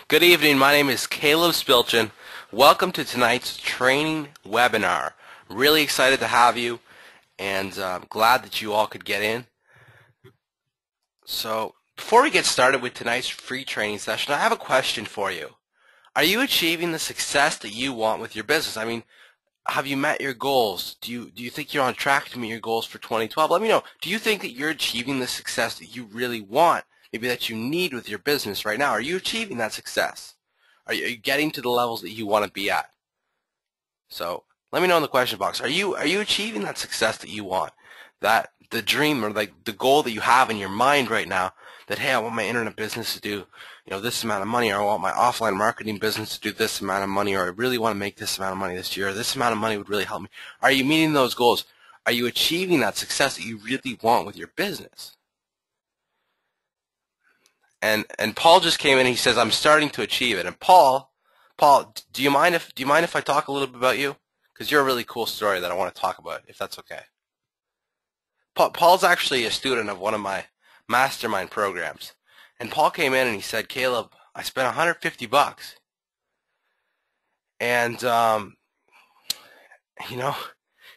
Good evening. My name is Caleb Spilchin. Welcome to tonight's training webinar. Really excited to have you, and I'm glad that you all could get in. So, before we get started with tonight's free training session, I have a question for you. Are you achieving the success that you want with your business? I mean, have you met your goals? Do you think you're on track to meet your goals for 2012? Let me know. Do you think that you're achieving the success that you really want? Maybe that you need with your business right now. Are you achieving that success? Are you getting to the levels that you want to be at? So let me know in the question box. Are you achieving that success that you want? That the dream or like the goal that you have in your mind right now, that hey, I want my internet business to do, this amount of money, or I want my offline marketing business to do this amount of money, or I really want to make this amount of money this year, or this amount of money would really help me. Are you meeting those goals? Are you achieving that success that you really want with your business? And Paul just came in and he says, I'm starting to achieve it. And Paul, do you mind if I talk a little bit about you? Because you're a really cool story that I want to talk about, if that's okay. Paul's actually a student of one of my mastermind programs. And Paul came in and he said, Caleb, I spent $150. And,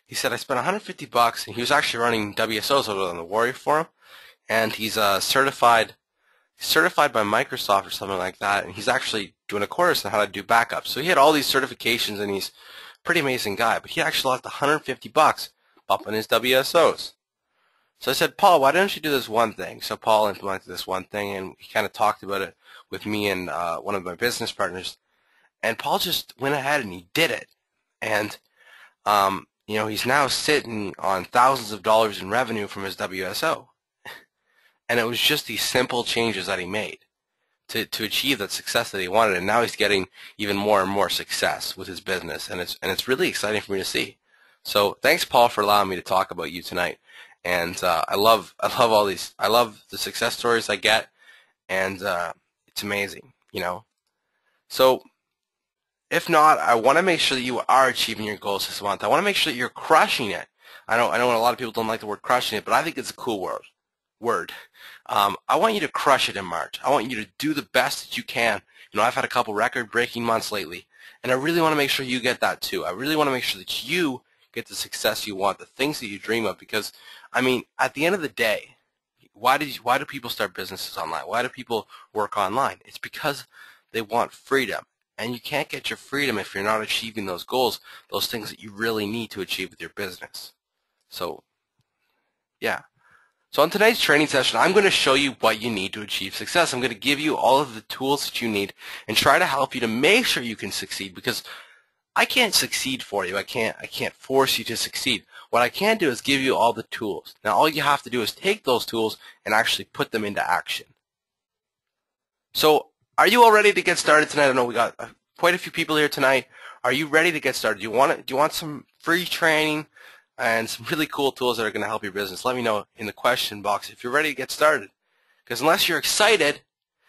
he said, I spent $150, and he was actually running WSOs over on the Warrior Forum. And he's certified by Microsoft or something like that, and he's actually doing a course on how to do backups. So he had all these certifications, and he's a pretty amazing guy, but he actually lost $150 bumping his WSOs. So I said, Paul, why don't you do this one thing? So Paul implemented this one thing, and he kind of talked about it with me and one of my business partners, and Paul just went ahead and he did it. And he's now sitting on thousands of dollars in revenue from his WSO. And it was just these simple changes that he made to achieve that success that he wanted, and now he's getting even more and more success with his business, and it's really exciting for me to see. So thanks, Paul, for allowing me to talk about you tonight. And I love all these. I love the success stories I get, and it's amazing, So if not, I want to make sure that you are achieving your goals this month. I want to make sure that you're crushing it. I know a lot of people don't like the word crushing it, but I think it's a cool word. I want you to crush it in March. I want you to do the best that you can. I've had a couple record-breaking months lately, and I really want to make sure you get that too. I really want to make sure that you get the success you want, the things that you dream of, because, I mean, at the end of the day, why do people start businesses online? Why do people work online? It's because they want freedom, and you can't get your freedom if you're not achieving those goals, those things that you really need to achieve with your business. So, yeah. So on tonight's training session, I'm going to show you what you need to achieve success. I'm going to give you all of the tools that you need and try to help you to make sure you can succeed, because I can't succeed for you. I can't force you to succeed. What I can do is give you all the tools. Now all you have to do is take those tools and actually put them into action. So are you all ready to get started tonight? I know we got quite a few people here tonight. Are you ready to get started? Do you want some free training and some really cool tools that are going to help your business? Let me know in the question box if you're ready to get started. Because unless you're excited,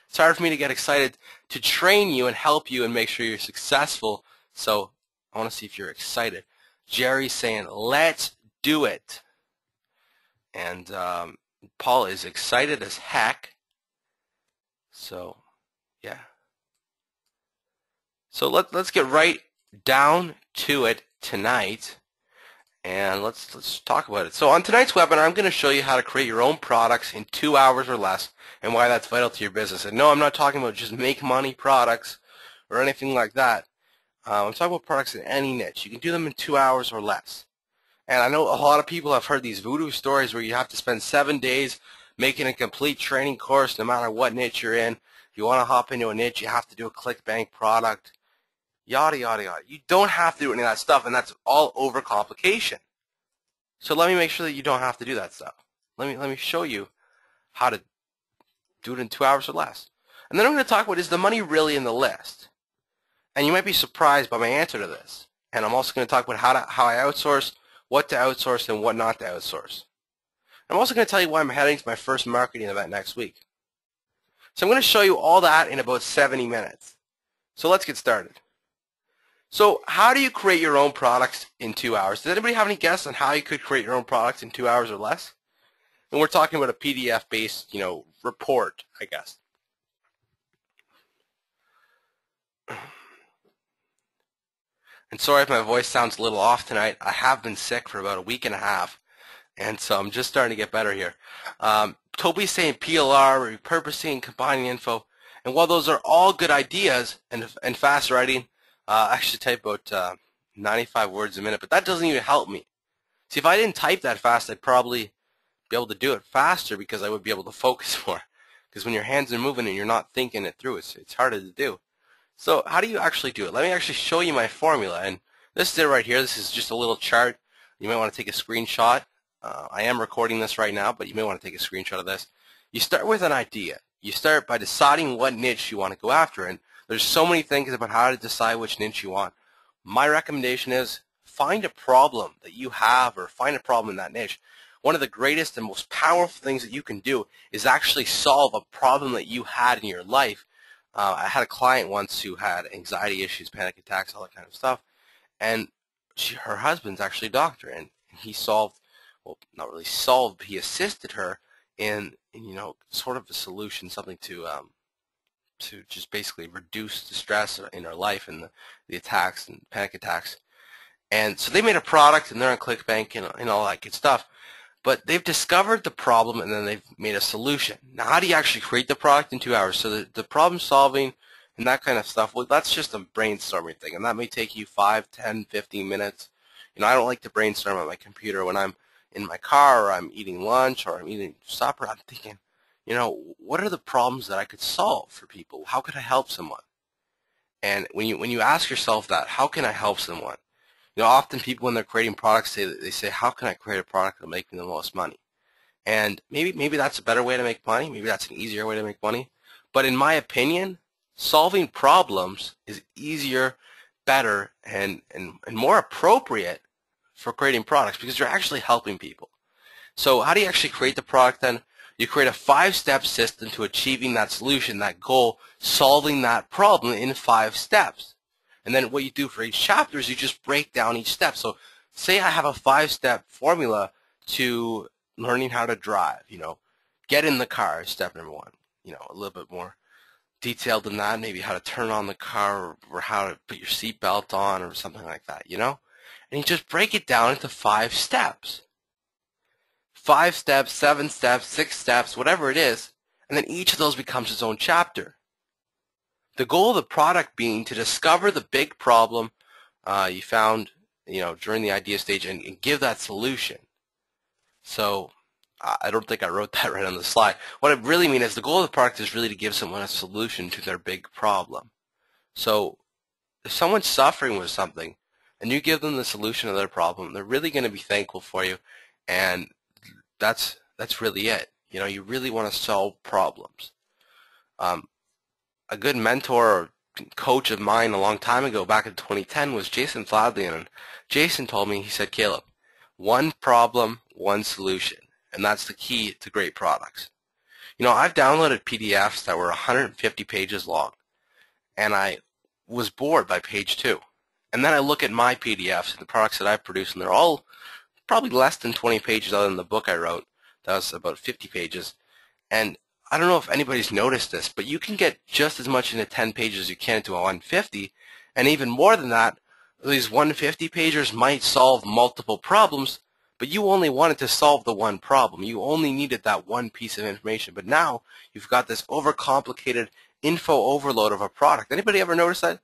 it's hard for me to get excited to train you and help you and make sure you're successful. So I want to see if you're excited. Jerry's saying, let's do it. And Paul is excited as heck. So, yeah. So let's get right down to it tonight. And let's talk about it. So on tonight's webinar, I'm going to show you how to create your own products in 2 hours or less, and why that's vital to your business. And no, I'm not talking about just make money products or anything like that. I'm talking about products in any niche. You can do them in 2 hours or less. And I know a lot of people have heard these voodoo stories where you have to spend 7 days making a complete training course no matter what niche you're in. If you want to hop into a niche, you have to do a ClickBank product. Yada, yada, yada. You don't have to do any of that stuff, and that's all overcomplication. So let me make sure that you don't have to do that stuff. Let me show you how to do it in 2 hours or less. And then I'm going to talk about, is the money really in the list? And you might be surprised by my answer to this. And I'm also going to talk about how I outsource, what to outsource, and what not to outsource. I'm also going to tell you why I'm heading to my first marketing event next week. So I'm going to show you all that in about 70 minutes. So let's get started. So how do you create your own products in 2 hours? Does anybody have any guess on how you could create your own products in 2 hours or less? And we're talking about a PDF-based, report, I guess. And sorry if my voice sounds a little off tonight. I have been sick for about a week and a half, and so I'm just starting to get better here. Toby's saying PLR, repurposing, combining info, and while those are all good ideas and fast writing, I actually type about 95 words a minute, but that doesn't even help me. See, if I didn't type that fast, I'd probably be able to do it faster because I would be able to focus more. Because when your hands are moving and you're not thinking it through, it's harder to do. So how do you actually do it? Let me actually show you my formula. And this is it right here. This is just a little chart. You might want to take a screenshot. I am recording this right now, but you may want to take a screenshot of this. You start with an idea. You start by deciding what niche you want to go after. And there's so many things about how to decide which niche you want. My recommendation is find a problem that you have, or find a problem in that niche. One of the greatest and most powerful things that you can do is actually solve a problem that you had in your life. I had a client once who had anxiety issues, panic attacks, all that kind of stuff, and her husband's actually a doctor, and he solved, well, not really solved, but he assisted her in sort of a solution, something to just basically reduce the stress in her life and the attacks and panic attacks. And so they made a product, and they're on ClickBank and all that good stuff. But they've discovered the problem, and then they've made a solution. Now, how do you actually create the product in 2 hours? So the problem solving and that kind of stuff, well, that's just a brainstorming thing, and that may take you 5, 10, 15 minutes. I don't like to brainstorm on my computer when I'm in my car, or I'm eating lunch, or I'm eating supper. I'm thinking, what are the problems that I could solve for people? How could I help someone? And when you ask yourself that, how can I help someone? Often people, when they're creating products, they say, how can I create a product that will make me the most money? And maybe that's a better way to make money. Maybe that's an easier way to make money. But in my opinion, solving problems is easier, better, and more appropriate for creating products, because you're actually helping people. So how do you actually create the product then? You create a 5-step system to achieving that solution, that goal, solving that problem in 5 steps. And then what you do for each chapter is you just break down each step. So say I have a 5-step formula to learning how to drive. Get in the car is step number 1. A little bit more detailed than that, maybe how to turn on the car, or how to put your seatbelt on, or something like that, And you just break it down into 5 steps. 5 steps, 7 steps, 6 steps, whatever it is, and then each of those becomes its own chapter. The goal of the product being to discover the big problem you found, during the idea stage, and give that solution. So I don't think I wrote that right on the slide. What I really mean is the goal of the product is really to give someone a solution to their big problem. So if someone's suffering with something and you give them the solution to their problem, they're really going to be thankful for you, and that's really it. You really want to solve problems. A good mentor or coach of mine a long time ago, back in 2010, was Jason Fladley, and Jason told me, he said, Caleb, one problem, one solution, and that's the key to great products. I've downloaded PDFs that were 150 pages long, and I was bored by page 2. And then I look at my PDFs, the products that I've produced, and they're all probably less than 20 pages other than the book I wrote. That was about 50 pages. And I don't know if anybody's noticed this, but you can get just as much into 10 pages as you can into a 150, and even more than that. These 150 pages might solve multiple problems, but you only wanted to solve the one problem. You only needed that one piece of information. But now you've got this overcomplicated info overload of a product. Anybody ever notice that?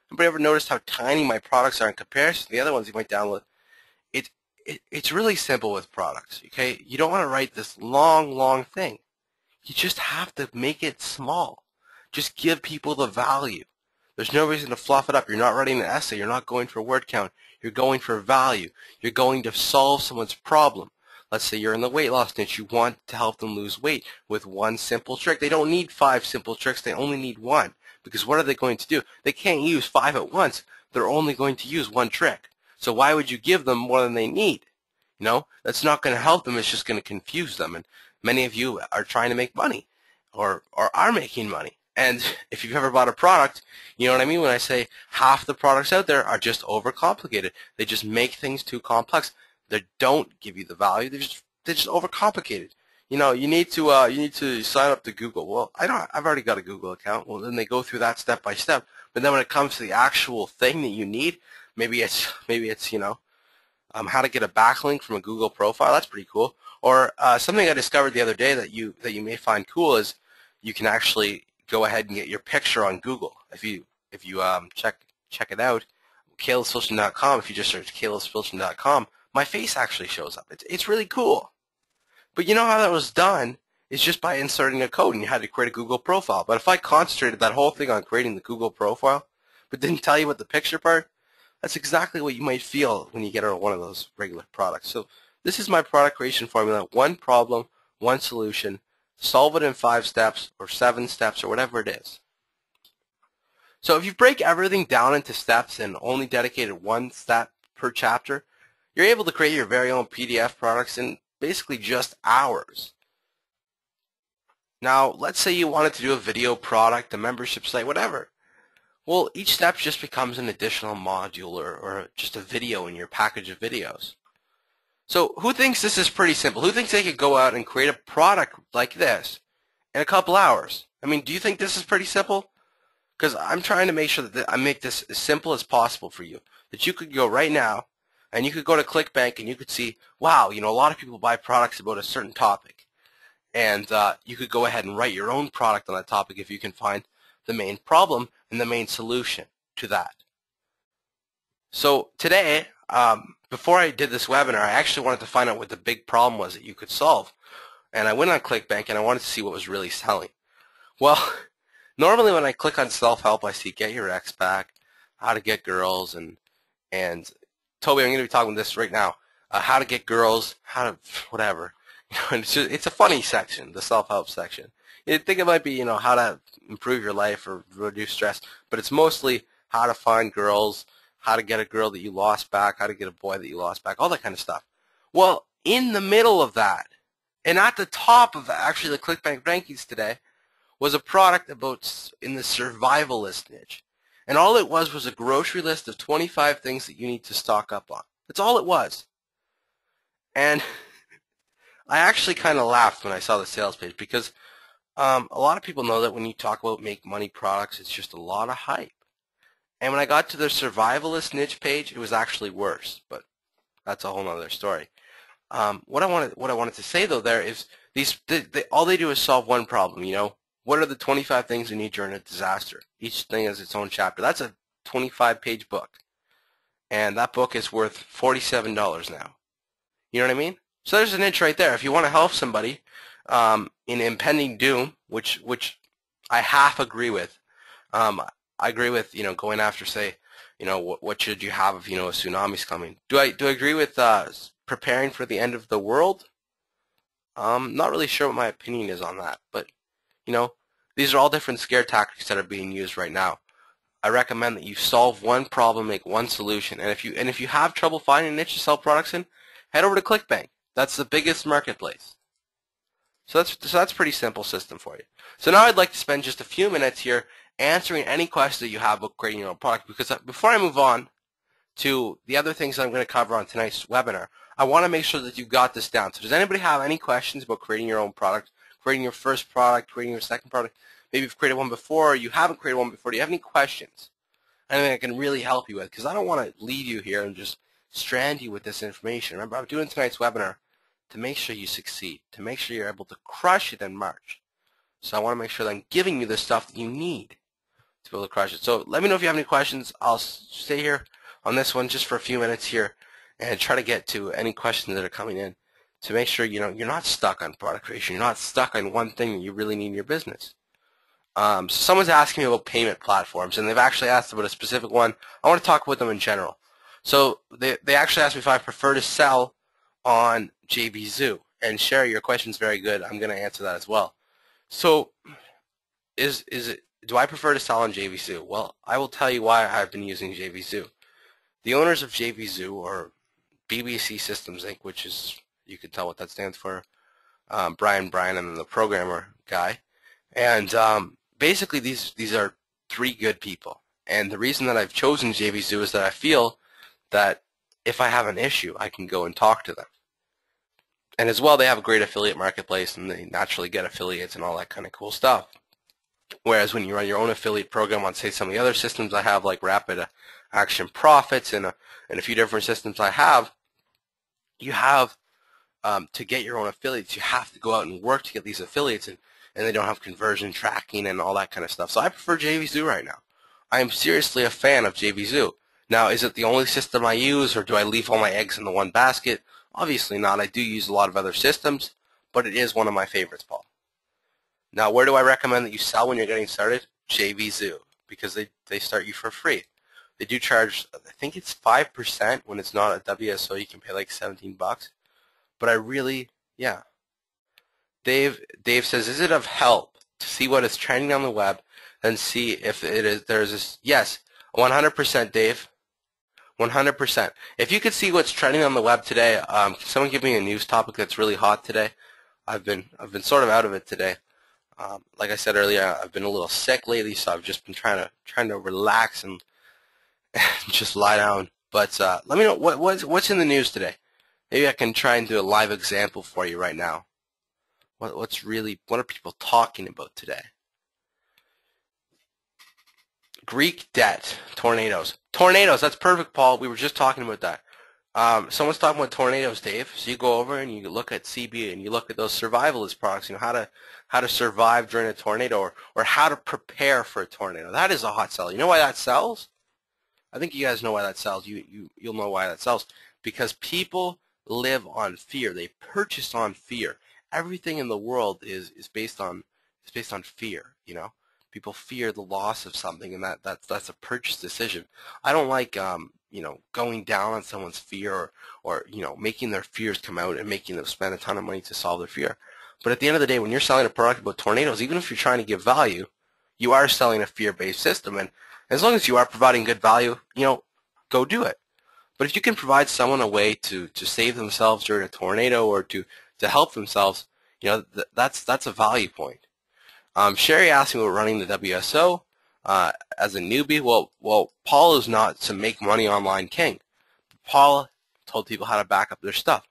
Anybody ever noticed how tiny my products are in comparison to the other ones you might download? It's really simple with products, okay? You don't want to write this long thing. You just have to make it small. Just give people the value. There's no reason to fluff it up. You're not writing an essay. You're not going for word count. You're going for value. You're going to solve someone's problem. Let's say you're in the weight loss niche. You want to help them lose weight with one simple trick. They don't need 5 simple tricks. They only need 1. Because what are they going to do? They can't use 5 at once. They're only going to use 1 trick. So why would you give them more than they need? That's not going to help them. It's just going to confuse them. And many of you are trying to make money, or are making money. And if you've ever bought a product, you know what I mean when I say half the products out there are just overcomplicated. They just make things too complex. They don't give you the value. They're just overcomplicated. You need to sign up to Google. Well, I've already got a Google account. Well, then they go through that step by step. But then when it comes to the actual thing that you need, Maybe it's how to get a backlink from a Google profile. That's pretty cool. Or something I discovered the other day that you may find cool is you can actually go ahead and get your picture on Google. If you check it out, CalebSfilchen.com. If you just search CalebSfilchen.com, my face actually shows up. It's really cool. But you know how that was done? It's just by inserting a code, and you had to create a Google profile. But if I concentrated that whole thing on creating the Google profile, but didn't tell you about the picture part, that's exactly what you might feel when you get one of those regular products. So this is my product creation formula: one problem, one solution. Solve it in 5 steps or 7 steps or whatever it is. So if you break everything down into steps and only dedicated 1 step per chapter, you're able to create your very own PDF products in basically just hours. Now, let's say you wanted to do a video product, a membership site, whatever. Well, each step just becomes an additional module or just a video in your package of videos. So who thinks this is pretty simple? Who thinks they could go out and create a product like this in a couple hours? I mean, do you think this is pretty simple? Because I'm trying to make sure that I make this as simple as possible for you. That you could go right now and you could go to ClickBank and you could see, wow, a lot of people buy products about a certain topic. And you could go ahead and write your own product on that topic if you can find the main problem and the main solution to that. So today, before I did this webinar, I actually wanted to find out what the big problem was that you could solve. And I went on ClickBank and I wanted to see what was really selling. Well, normally when I click on self-help, I see get your ex back, how to get girls, and Toby, I'm going to be talking about this right now. How to get girls, how to whatever. It's a funny section, the self-help section. You'd think it might be, how to improve your life or reduce stress, but it's mostly how to find girls, how to get a girl that you lost back, how to get a boy that you lost back, all that kind of stuff. Well, in the middle of that, and at the top of actually the ClickBank rankings today, was a product about in the survivalist niche. And all it was a grocery list of 25 things that you need to stock up on. That's all it was. And I actually kind of laughed when I saw the sales page because a lot of people know that when you talk about make money products, it's just a lot of hype. And when I got to the survivalist niche page, it was actually worse, but that's a whole other story. What I wanted to say though there is all they do is solve one problem. What are the 25 things you need during a disaster? Each thing has its own chapter. That's a 25-page book, and that book is worth $47 now. You know what I mean? So there's an niche right there. If you want to help somebody in impending doom, which I half agree with. I agree with going after, say, what should you have if a tsunami's coming. Do I agree with preparing for the end of the world? Not really sure what my opinion is on that, but these are all different scare tactics that are being used right now. I recommend that you solve one problem, make one solution, and if you have trouble finding a niche to sell products in, head over to ClickBank. That's the biggest marketplace. So that's a pretty simple system for you. So now I'd like to spend just a few minutes here answering any questions that you have about creating your own product, because before I move on to the other things that I'm going to cover on tonight's webinar, I want to make sure that you've got this down. So does anybody have any questions about creating your own product, creating your first product, creating your second product? Maybe you've created one before or you haven't created one before. Do you have any questions? Anything I can really help you with? Because I don't want to leave you here and just strand you with this information. Remember, I'm doing tonight's webinar to make sure you succeed, to make sure you're able to crush it in March. So I want to make sure that I'm giving you the stuff that you need to be able to crush it. So let me know if you have any questions. I'll stay here on this one just for a few minutes here and try to get to any questions that are coming in to make sure you're not stuck on product creation. You're not stuck on one thing that you really need in your business. So someone's asking me about payment platforms, and they've actually asked about a specific one. I want to talk about them in general. So they actually asked me if I prefer to sell on JVZoo. And Sherry, your question's very good. I'm going to answer that as well. So do I prefer to sell on JVZoo? Well, I will tell you why I've been using JVZoo. The owners of JVZoo, or BBC Systems Inc., which is, you can tell what that stands for, Brian, and the programmer guy. And basically these are 3 good people. And the reason that I've chosen JVZoo is that I feel that if I have an issue, I can go and talk to them. And as well, they have a great affiliate marketplace, and they naturally get affiliates and all that kind of cool stuff. Whereas when you run your own affiliate program on, say, some of the other systems I have, like Rapid Action Profits and a few different systems I have, you have to get your own affiliates, you have to go out and work to get these affiliates, and they don't have conversion tracking and all that kind of stuff. So I prefer JVZoo right now. I am seriously a fan of JVZoo. Now, is it the only system I use, or do I leave all my eggs in the one basket? Obviously not. I do use a lot of other systems, but it is one of my favorites, Paul. Now, where do I recommend that you sell when you're getting started? JVZoo, because they start you for free. They do charge, I think it's 5% when it's not a WSO. You can pay like 17 bucks. But I really, yeah. Dave says, is it of help to see what is trending on the web and see if there's this? Yes, 100%, Dave. 100%. If you could see what's trending on the web today, can someone give me a news topic that's really hot today? I've been sort of out of it today. Like I said earlier, I've been a little sick lately, so I've just been trying to relax and just lie down. But let me know what's in the news today. Maybe I can try and do a live example for you right now. What are people talking about today? Greek debt, tornadoes. Tornadoes, that's perfect, Paul. We were just talking about that. Someone's talking about tornadoes, Dave. So you go over and you look at CB and you look at those survivalist products, how to survive during a tornado, or how to prepare for a tornado. That is a hot sell. You know why that sells? I think you guys know why that sells. You'll know why that sells. Because people live on fear. They purchase on fear. Everything in the world is based on fear, People fear the loss of something, and that's a purchase decision. I don't like going down on someone's fear, or making their fears come out and making them spend a ton of money to solve their fear. But at the end of the day, when you're selling a product about tornadoes, even if you're trying to give value, you are selling a fear-based system, and as long as you are providing good value, go do it. But if you can provide someone a way to save themselves during a tornado, or to help themselves, that's a value point. Sherry asked me about running the WSO as a newbie. Well, Paul is not to make money online king. Paul told people how to back up their stuff.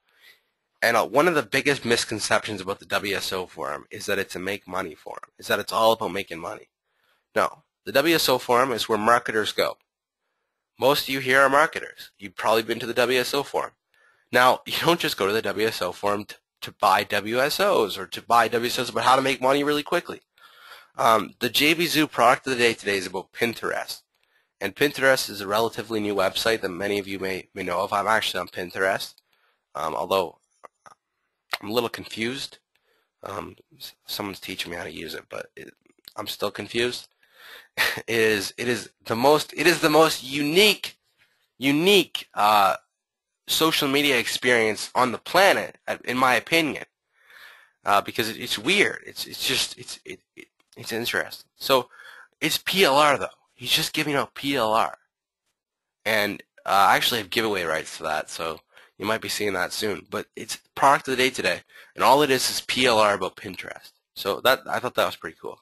And one of the biggest misconceptions about the WSO forum is that it's a make money forum, is that it's all about making money. No, the WSO forum is where marketers go. Most of you here are marketers. You've probably been to the WSO forum. Now, you don't just go to the WSO forum to buy WSOs, or to buy WSOs about how to make money really quickly. The JVZoo product of the day today is about Pinterest. And Pinterest is a relatively new website that many of you may know of. I'm actually on Pinterest, although I'm a little confused. Someone's teaching me how to use it, but I'm still confused. It is the most unique social media experience on the planet, in my opinion, because it's weird. It's interesting. So it's PLR though. He's just giving out PLR, and I actually have giveaway rights to that, so you might be seeing that soon. But it's product of the day today, and all it is PLR about Pinterest. So I thought that was pretty cool.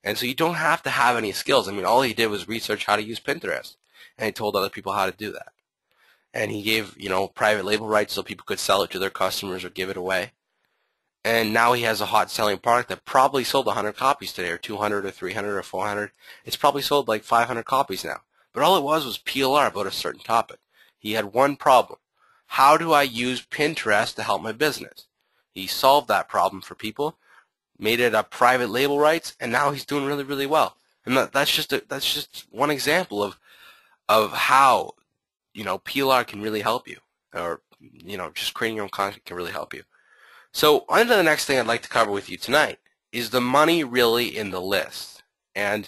And so you don't have to have any skills. I mean, all he did was research how to use Pinterest, and he told other people how to do that. And he gave, private label rights so people could sell it to their customers or give it away. And now he has a hot selling product that probably sold 100 copies today, or 200 or 300 or 400. It's probably sold like 500 copies now. But all it was PLR about a certain topic. He had one problem. How do I use Pinterest to help my business? He solved that problem for people, made it a private label rights, and now he's doing really, really well. And that's just one example of how PLR can really help you, or just creating your own content can really help you. So on to the next thing I'd like to cover with you tonight. Is the money really in the list? And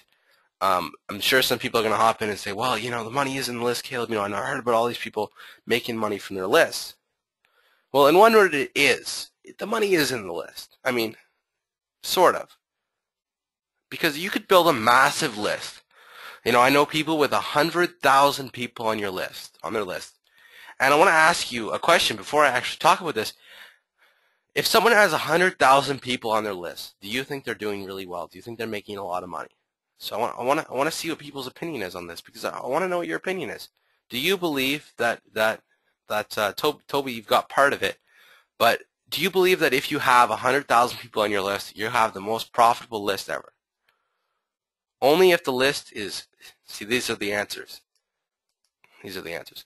I'm sure some people are going to hop in and say, well, the money is in the list, Caleb. I heard about all these people making money from their lists. Well, in one word, it is. The money is in the list. I mean, sort of. Because you could build a massive list. I know people with 100,000 people on their list. And I want to ask you a question before I actually talk about this. If someone has 100,000 people on their list, do you think they're doing really well? Do you think they're making a lot of money? So I want to see what people's opinion is on this, because I want to know what your opinion is. Do you believe that Toby, you've got part of it, but do you believe that if you have 100,000 people on your list, you have the most profitable list ever? Only if the list is, see, these are the answers. These are the answers.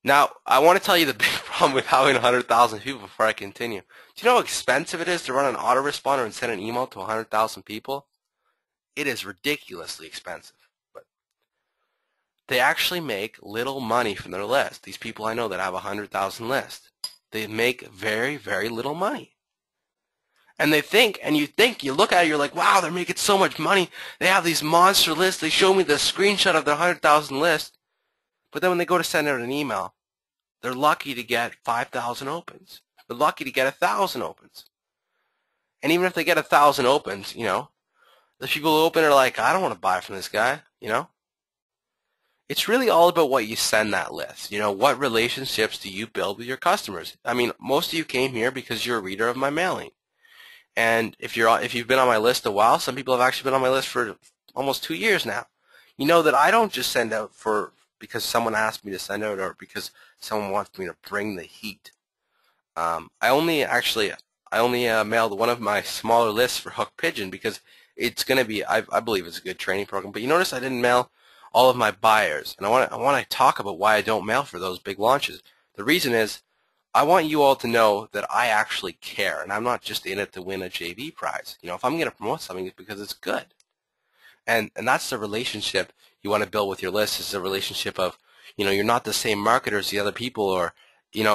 Now, I want to tell you the big problem with having 100,000 people before I continue. Do you know how expensive it is to run an autoresponder and send an email to 100,000 people? It is ridiculously expensive. But they actually make little money from their list. These people I know that have 100,000 lists, they make very, very little money. And they think, you look at it, you're like, wow, they're making so much money. They have these monster lists. They show me the screenshot of their 100,000 list. But then when they go to send out an email, they're lucky to get 5,000 opens. They're lucky to get 1,000 opens. And even if they get 1,000 opens, the people who open are like, I don't want to buy from this guy, It's really all about what you send that list. What relationships do you build with your customers? I mean, most of you came here because you're a reader of my mailing. And if you've been on my list a while, some people have actually been on my list for almost 2 years now. You know that I don't just send out because someone asked me to send out or because someone wants me to bring the heat. I only mailed one of my smaller lists for Hook Pigeon because it's going to be, I believe it's a good training program. But you notice I didn't mail all of my buyers. And I want to talk about why I don't mail for those big launches. The reason is I want you all to know that I actually care, and I'm not just in it to win a JV prize. If I'm going to promote something, it's because it's good. And that's the relationship you want to build with your list, is the relationship of, you're not the same marketer as the other people, or,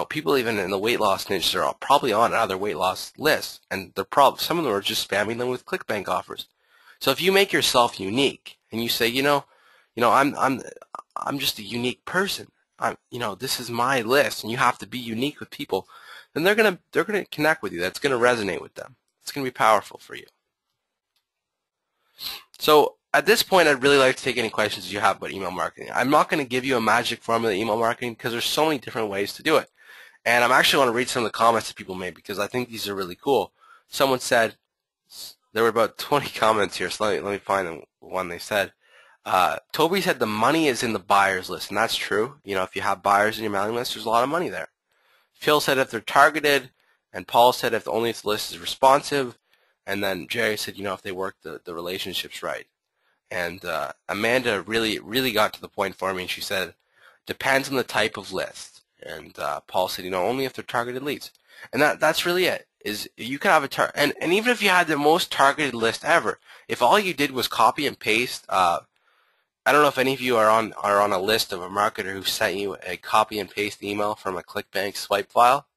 people even in the weight loss niche are probably on other weight loss lists, and some of them are just spamming them with ClickBank offers. So if you make yourself unique, and you say, I'm just a unique person. This is my list, and you have to be unique with people, then they're gonna connect with you. That's gonna resonate with them. It's gonna be powerful for you. So at this point, I'd really like to take any questions you have about email marketing. I'm not going to give you a magic formula email marketing because there's so many different ways to do it. And I'm actually want to read some of the comments that people made because I think these are really cool. Someone said, there were about 20 comments here, so let me find the one they said. Toby said the money is in the buyers list, and that's true. If you have buyers in your mailing list, there's a lot of money there. Phil said if they're targeted, and Paul said if the list is responsive, and then Jerry said, if they work the relationships right. And Amanda really got to the point for me, and she said, depends on the type of list. And Paul said, only if they're targeted leads. And that's really it. Is you can have and even if you had the most targeted list ever, if all you did was copy and paste, I don't know if any of you are on a list of a marketer who sent you a copy and paste email from a ClickBank swipe file,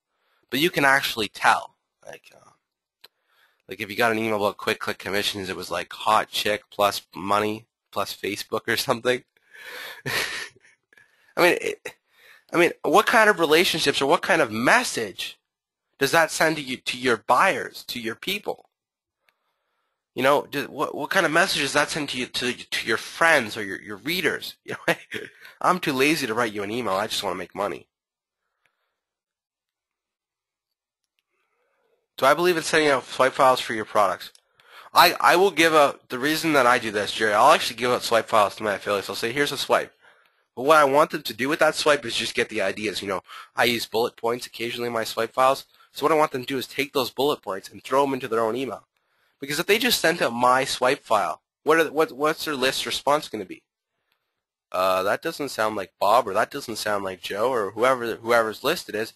but you can actually tell. Like if you got an email about quick click commissions, it was like hot chick plus money plus Facebook or something. I mean, what kind of relationships or what kind of message does that send to your buyers, to your people? What kind of message does that send to your friends or your readers? I'm too lazy to write you an email. I just want to make money. Do I believe in setting out swipe files for your products? I will give out, the reason that I do this, Jerry, I'll actually give out swipe files to my affiliates. I'll say, here's a swipe. But what I want them to do with that swipe is just get the ideas. I use bullet points occasionally in my swipe files. So what I want them to do is take those bullet points and throw them into their own email. Because if they just sent out my swipe file, what's their list response going to be? That doesn't sound like Bob, or that doesn't sound like Joe, or whoever's list it is.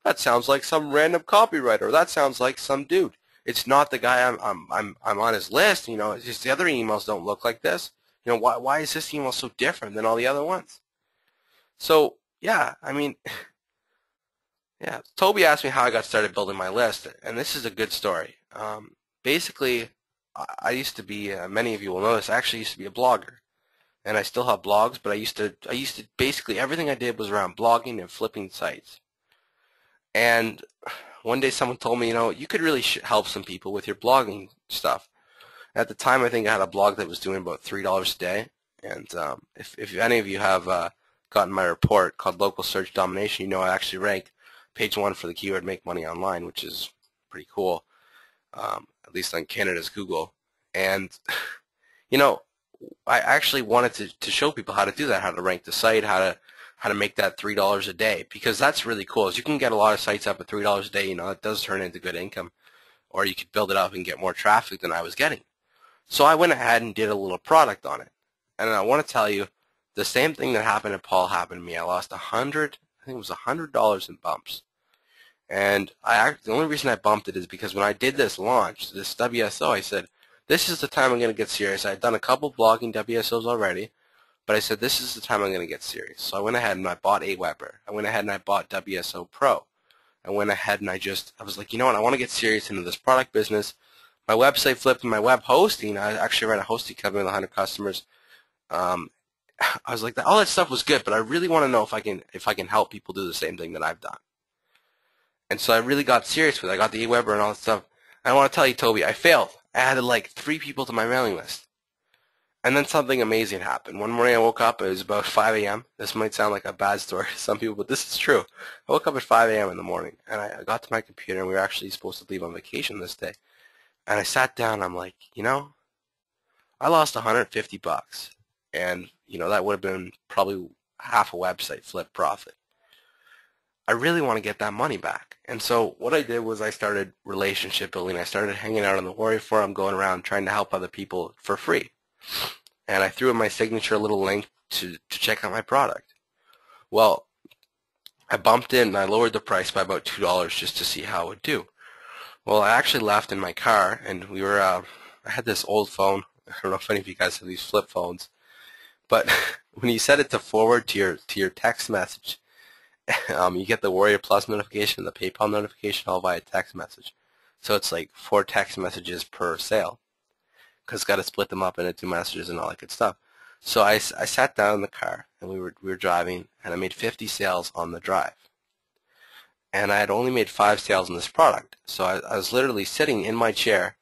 That sounds like some random copywriter, or that sounds like some dude. It's not the guy I'm on his list. It's just the other emails don't look like this. Why is this email so different than all the other ones? So yeah, yeah. Toby asked me how I got started building my list, and this is a good story. Basically, I used to be, many of you will know this, I actually used to be a blogger. And I still have blogs, but I used to basically everything I did was around blogging and flipping sites. And one day someone told me, you could really help some people with your blogging stuff. At the time, I think I had a blog that was doing about $3 a day. And if any of you have gotten my report called Local Search Domination, I actually ranked page 1 for the keyword Make Money Online, which is pretty cool. At least on Canada's Google. And, I actually wanted to show people how to do that, how to rank the site, how to make that $3 a day, because that's really cool. As you can get a lot of sites up at $3 a day, it does turn into good income, or you could build it up and get more traffic than I was getting. So I went ahead and did a little product on it. And I want to tell you, the same thing that happened to Paul happened to me. I lost I think it was $100 in bumps. And the only reason I bumped it is because when I did this launch, this WSO, I said, this is the time I'm going to get serious. I had done a couple blogging WSOs already, but I said, this is the time I'm going to get serious. So I went ahead and I bought Aweber. I went ahead and I bought WSO Pro. I went ahead and I was like, you know what, I want to get serious into this product business. My website flipped and my web hosting, I actually ran a hosting company with 100 customers. Um, I was like, all that stuff was good, but I really want to know if I can help people do the same thing that I've done. And so I really got serious with it. I got the Aweber and all that stuff. And I want to tell you, Toby, I failed. I added like 3 people to my mailing list. And then something amazing happened. One morning I woke up, it was about 5 a.m. This might sound like a bad story to some people, but this is true. I woke up at 5 a.m. in the morning, and I got to my computer, and we were actually supposed to leave on vacation this day. And I sat down, and I'm like, you know, I lost 150 bucks. And, you know, that would have been probably half a website flip profit. I really want to get that money back. And so what I did was I started relationship building. I started hanging out on the Warrior Forum, going around trying to help other people for free. And I threw in my signature a little link to check out my product. Well, I bumped in and I lowered the price by about $2 just to see how it would do. Well, I actually left in my car, and we were, I had this old phone. I don't know if any of you guys have these flip phones, but when you set it to forward to your text message, you get the Warrior Plus notification, the PayPal notification, all via text message. So it's like 4 text messages per sale, because it's got to split them up into 2 messages and all that good stuff. So I sat down in the car, and we were driving, and I made 50 sales on the drive. And I had only made 5 sales on this product. So I was literally sitting in my chair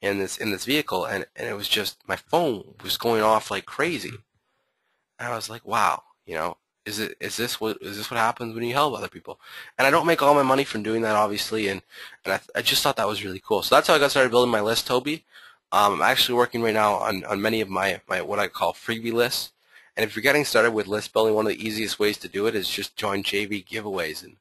in this vehicle, and it was just, my phone was going off like crazy. And I was like, wow, you know, is this what happens when you help other people? And I don't make all my money from doing that, obviously, and I just thought that was really cool. So that's how I got started building my list, Toby. I'm actually working right now on many of my what I call freebie lists. And if you're getting started with list building, one of the easiest ways to do it is just join JV giveaways. And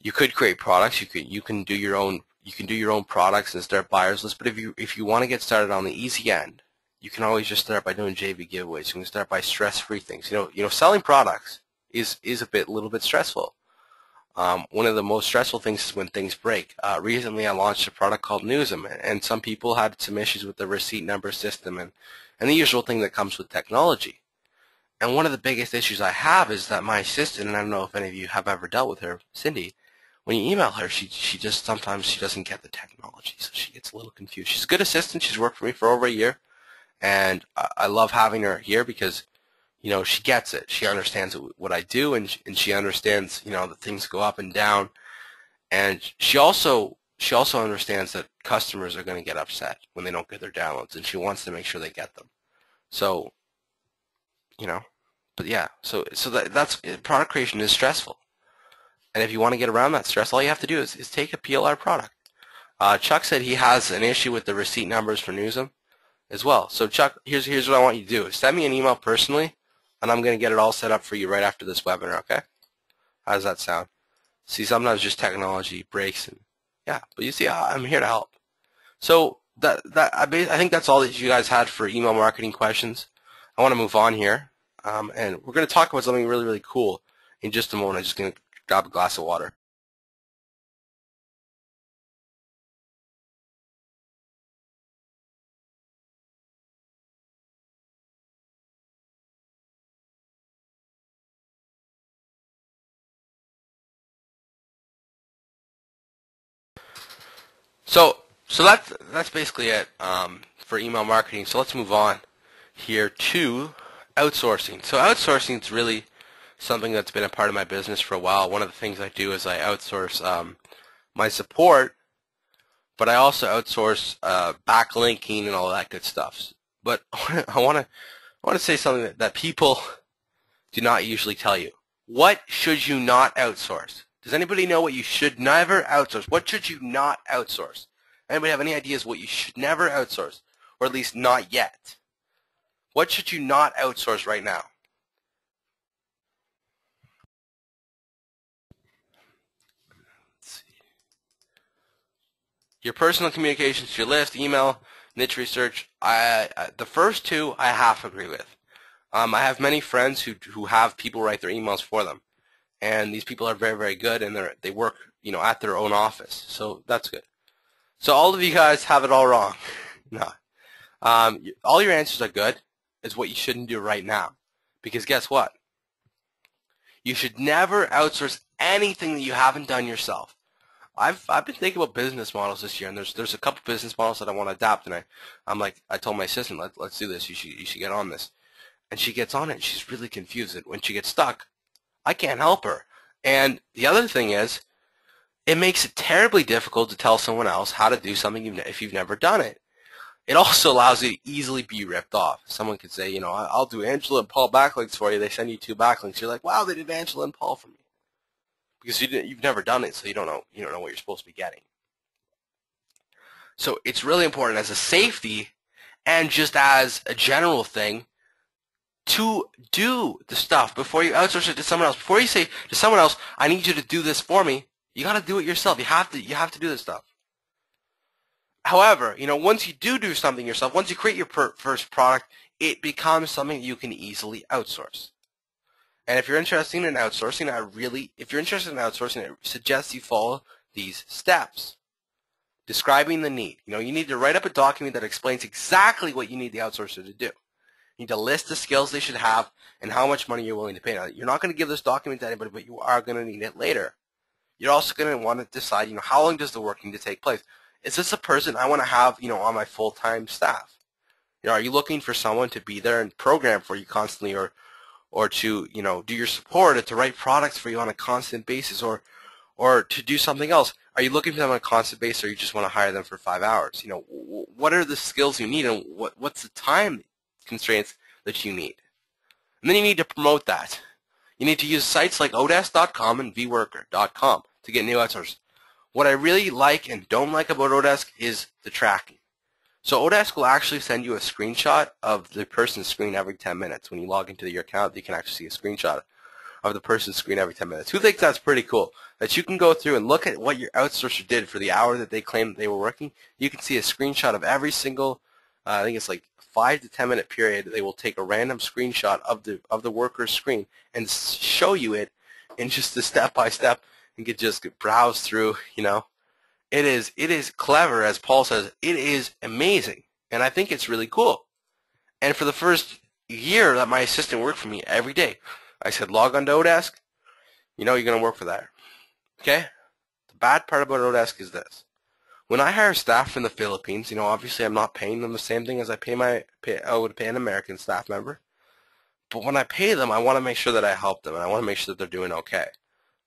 you could create products. You can do your own products and start buyers lists. But if you want to get started on the easy end, you can always just start by doing JV giveaways. You can start by stress-free things. You know, selling products is a little bit stressful. One of the most stressful things is when things break. Recently, I launched a product called Newsem, and some people had some issues with the receipt number system and the usual thing that comes with technology. And one of the biggest issues I have is that my assistant, and I don't know if any of you have ever dealt with her, Cindy, when you email her, she just sometimes she doesn't get the technology, so she gets a little confused. She's a good assistant. She's worked for me for over a year, and I love having her here because, you know, she gets it. She understands what I do, and she understands, you know, that things go up and down, and she also understands that customers are going to get upset when they don't get their downloads, and she wants to make sure they get them. So, you know, but yeah, so that's product creation is stressful. And if you want to get around that stress, all you have to do is take a PLR product. Chuck said he has an issue with the receipt numbers for Newsem as well. So Chuck, here's what I want you to do. Send me an email personally, and I'm going to get it all set up for you right after this webinar, okay? How does that sound? See, sometimes just technology breaks, and yeah, but you see, I'm here to help. So I think that's all that you guys had for email marketing questions. I want to move on here, and we're going to talk about something really, really cool in just a moment. I'm just going to grab a glass of water. So that's basically it for email marketing. So let's move on here to outsourcing. So outsourcing is really something that's been a part of my business for a while. One of the things I do is I outsource my support, but I also outsource backlinking and all that good stuff. But I want to say something that people do not usually tell you. What should you not outsource? Does anybody know what you should never outsource? What should you not outsource? Anybody have any ideas what you should never outsource, or at least not yet? What should you not outsource right now? Let's see. Your personal communications, your list, email. niche research, the first two I half agree with. I have many friends who have people write their emails for them, and these people are very, very good, and they work, at their own office, so that's good. So all of you guys have it all wrong. No. All your answers are good. Is what you shouldn't do right now, because guess what? You should never outsource anything that you haven't done yourself. I've been thinking about business models this year, and there's a couple business models that I want to adapt, and I told my assistant, let's do this. You should get on this, and she gets on it. And she's really confused. And when she gets stuck, I can't help her. And the other thing is, it makes it terribly difficult to tell someone else how to do something if you've never done it. It also allows you to easily be ripped off. Someone could say, I'll do Angela and Paul backlinks for you. They send you 2 backlinks. You're like, wow, they did Angela and Paul for me. Because you've never done it, so you don't know what you're supposed to be getting. So it's really important as a safety and just as a general thing to do the stuff before you outsource it to someone else. Before you say to someone else, I need you to do this for me, you got to do it yourself. You have to do this stuff. However, once you do something yourself, once you create your first product, it becomes something you can easily outsource. And if you're interested in outsourcing, I suggest you follow these steps. Describing the need. You need to write up a document that explains exactly what you need the outsourcer to do. You need to list the skills they should have and how much money you're willing to pay. Now, you're not going to give this document to anybody, but you are going to need it later. You're also going to want to decide, how long does the work need to take place? Is this a person I want to have, on my full-time staff? Are you looking for someone to be there and program for you constantly, or to, do your support, or to write products for you on a constant basis, or to do something else? Are you looking for them on a constant basis, or you just want to hire them for 5 hours? What are the skills you need, and what's the time constraints that you need? And then you need to promote that. You need to use sites like Odesk.com and vworker.com to get new outsourcers. What I really like and don't like about Odesk is the tracking. So Odesk will actually send you a screenshot of the person's screen every 10 minutes. When you log into your account, you can actually see a screenshot of the person's screen every 10 minutes. Who thinks that's pretty cool? That you can go through and look at what your outsourcer did for the hour that they claimed they were working. You can see a screenshot of every single, I think it's like 5 to 10 minute period. They will take a random screenshot of the worker's screen and show you it in just a step-by-step, and could just browse through, It is clever, as Paul says. It is amazing, and I think it's really cool. And for the first year that my assistant worked for me every day, I said, log on to Odesk. You're going to work for that. Okay? The bad part about Odesk is this. When I hire staff from the Philippines, obviously I'm not paying them the same thing as I would pay an American staff member. But when I pay them, I want to make sure that I help them, and I want to make sure that they're doing okay.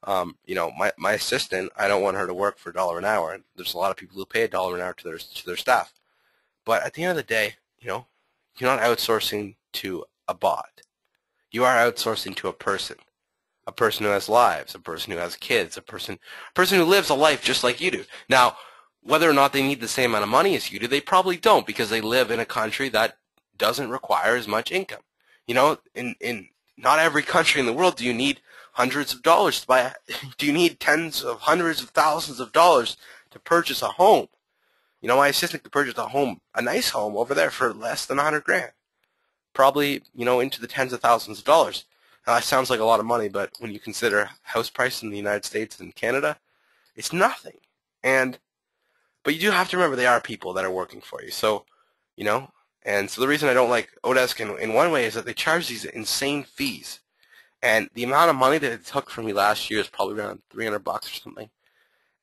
My assistant, I don't want her to work for $1 an hour, and there's a lot of people who pay $1 an hour to their staff. But at the end of the day, you're not outsourcing to a bot. You are outsourcing to a person who has lives, a person who has kids, a person who lives a life just like you do. Now, whether or not they need the same amount of money as you do, they probably don't, because they live in a country that doesn't require as much income. In not every country in the world do you need hundreds of dollars to buy. Do you need tens of hundreds of thousands of dollars to purchase a home? My assistant could purchase a nice home over there for less than $100,000. Probably, into the tens of thousands of dollars. Now, that sounds like a lot of money, but when you consider house price in the United States and Canada, it's nothing. But you do have to remember they are people that are working for you. So, and so the reason I don't like Odesk in one way is that they charge these insane fees. And the amount of money that it took from me last year is probably around $300 or something.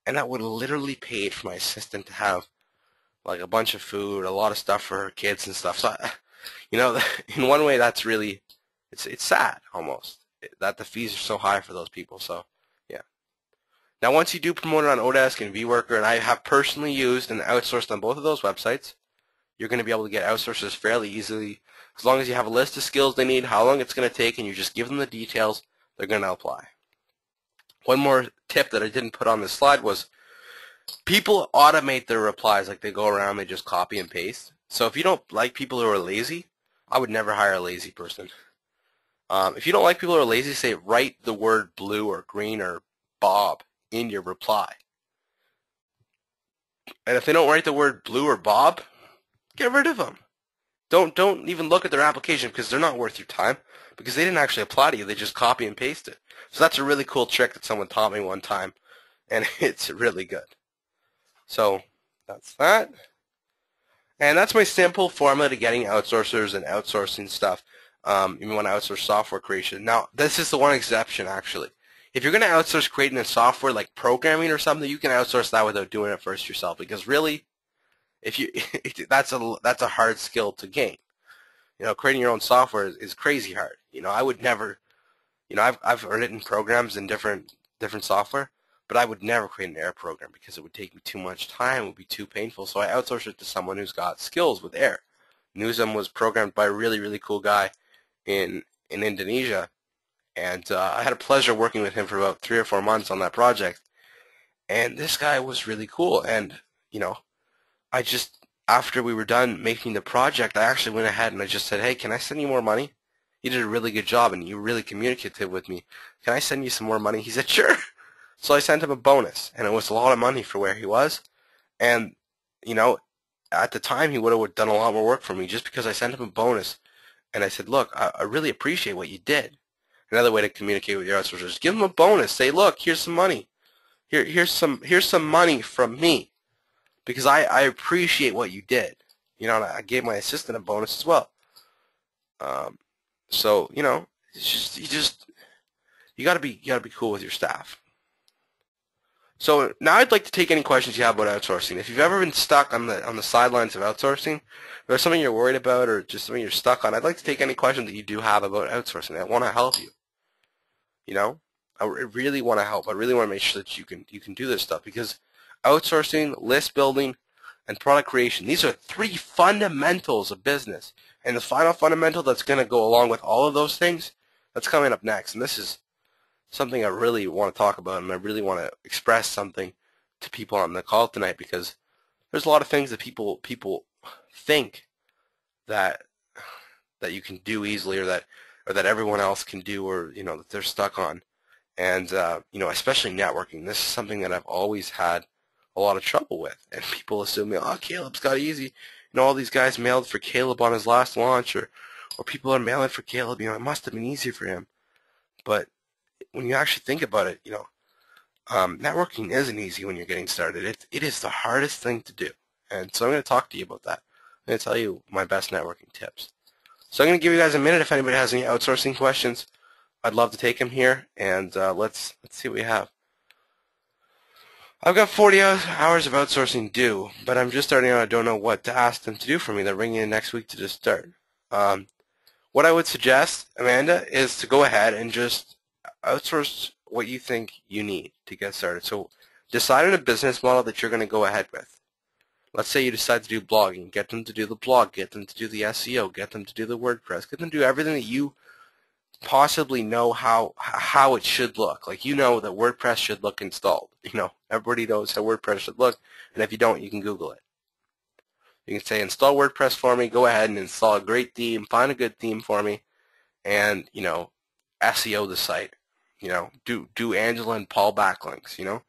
And that would have literally paid for my assistant to have like a bunch of food, a lot of stuff for her kids and stuff. So, in one way that's really, it's sad almost that the fees are so high for those people. So, yeah. Now, once you do promote it on Odesk and vWorker, and I have personally used and outsourced on both of those websites, you're going to be able to get outsourcers fairly easily. As long as you have a list of skills they need, how long it's going to take, and you just give them the details, they're going to apply. One more tip that I didn't put on this slide was people automate their replies. Like they go around, they just copy and paste. So if you don't like people who are lazy, I would never hire a lazy person. If you don't like people who are lazy, say write the word blue or green or Bob in your reply. And if they don't write the word blue or Bob, Get rid of them. Don't even look at their application because they're not worth your time because they didn't actually apply to you. They just copy and paste it. So that's a really cool trick that someone taught me one time, and it's really good. So that's that. And that's my simple formula to getting outsourcers and outsourcing stuff, even when I outsource software creation. Now, this is the one exception, actually. If you're going to outsource creating a software like programming or something, you can outsource that without doing it first yourself. Because really, if you that's a hard skill to gain. You know, creating your own software is crazy hard. You know, I would never. You know, I've written programs in different software, but I would never create an Air program because it would take me too much time. It would be too painful. So I outsourced it to someone who's got skills with Air. Newsom was programmed by a really cool guy in Indonesia, and I had a pleasure working with him for about 3 or 4 months on that project. And this guy was really cool. And you know, I just after we were done making the project, I actually went ahead and I just said, "Hey, can I send you more money? You did a really good job and you were really communicative with me. Can I send you some more money?" He said, "Sure." So I sent him a bonus, and it was a lot of money for where he was. And you know, at the time, he would have done a lot more work for me just because I sent him a bonus. And I said, "Look, I really appreciate what you did." Another way to communicate with your outsourcers is give them a bonus. Say, "Look, here's some money. Here's some money from me because I appreciate what you did." You know, and I gave my assistant a bonus as well. Um, so you know, it's just you gotta be cool with your staff. So now I'd like to take any questions you have about outsourcing. If you've ever been stuck on the sidelines of outsourcing, or there's something you're worried about, or just something you're stuck on, I'd like to take any questions that you do have about outsourcing. I want to help you. You know, I really want to help. I really want to make sure that you can do this stuff because outsourcing, list building, and product creation, these are 3 fundamentals of business. And the final fundamental that's going to go along with all of those things, that's coming up next. And this is something I really want to talk about, and I really want to express something to people on the call tonight because there's a lot of things that people think that you can do easily, or that everyone else can do, or you know that they're stuck on, and you know, especially networking. This is something that I've always had a lot of trouble with, and people assume, "Oh, Caleb's got it easy." You know, all these guys mailed for Caleb on his last launch, or people are mailing for Caleb. You know, it must have been easy for him, but when you actually think about it, you know, networking isn't easy when you're getting started. It is the hardest thing to do. And so I'm going to talk to you about that. I'm going to tell you my best networking tips. So I'm going to give you guys a minute. If anybody has any outsourcing questions, I'd love to take them here. And let's see what we have. I've got 40 hours of outsourcing due, but I'm just starting out. I don't know what to ask them to do for me. They're ringing in next week to just start. What I would suggest, Amanda, is to go ahead and just outsource what you think you need to get started. So decide on a business model that you're going to go ahead with. Let's say you decide to do blogging. Get them to do the blog. Get them to do the SEO. Get them to do the WordPress. Get them to do everything that you possibly know how it should look. Like, you know that WordPress should look installed. You know, everybody knows how WordPress should look. And if you don't, you can Google it. You can say, "Install WordPress for me." Go ahead and install a great theme. Find a good theme for me. And, you know, SEO the site. You know, do Angela and Paul backlinks, you know.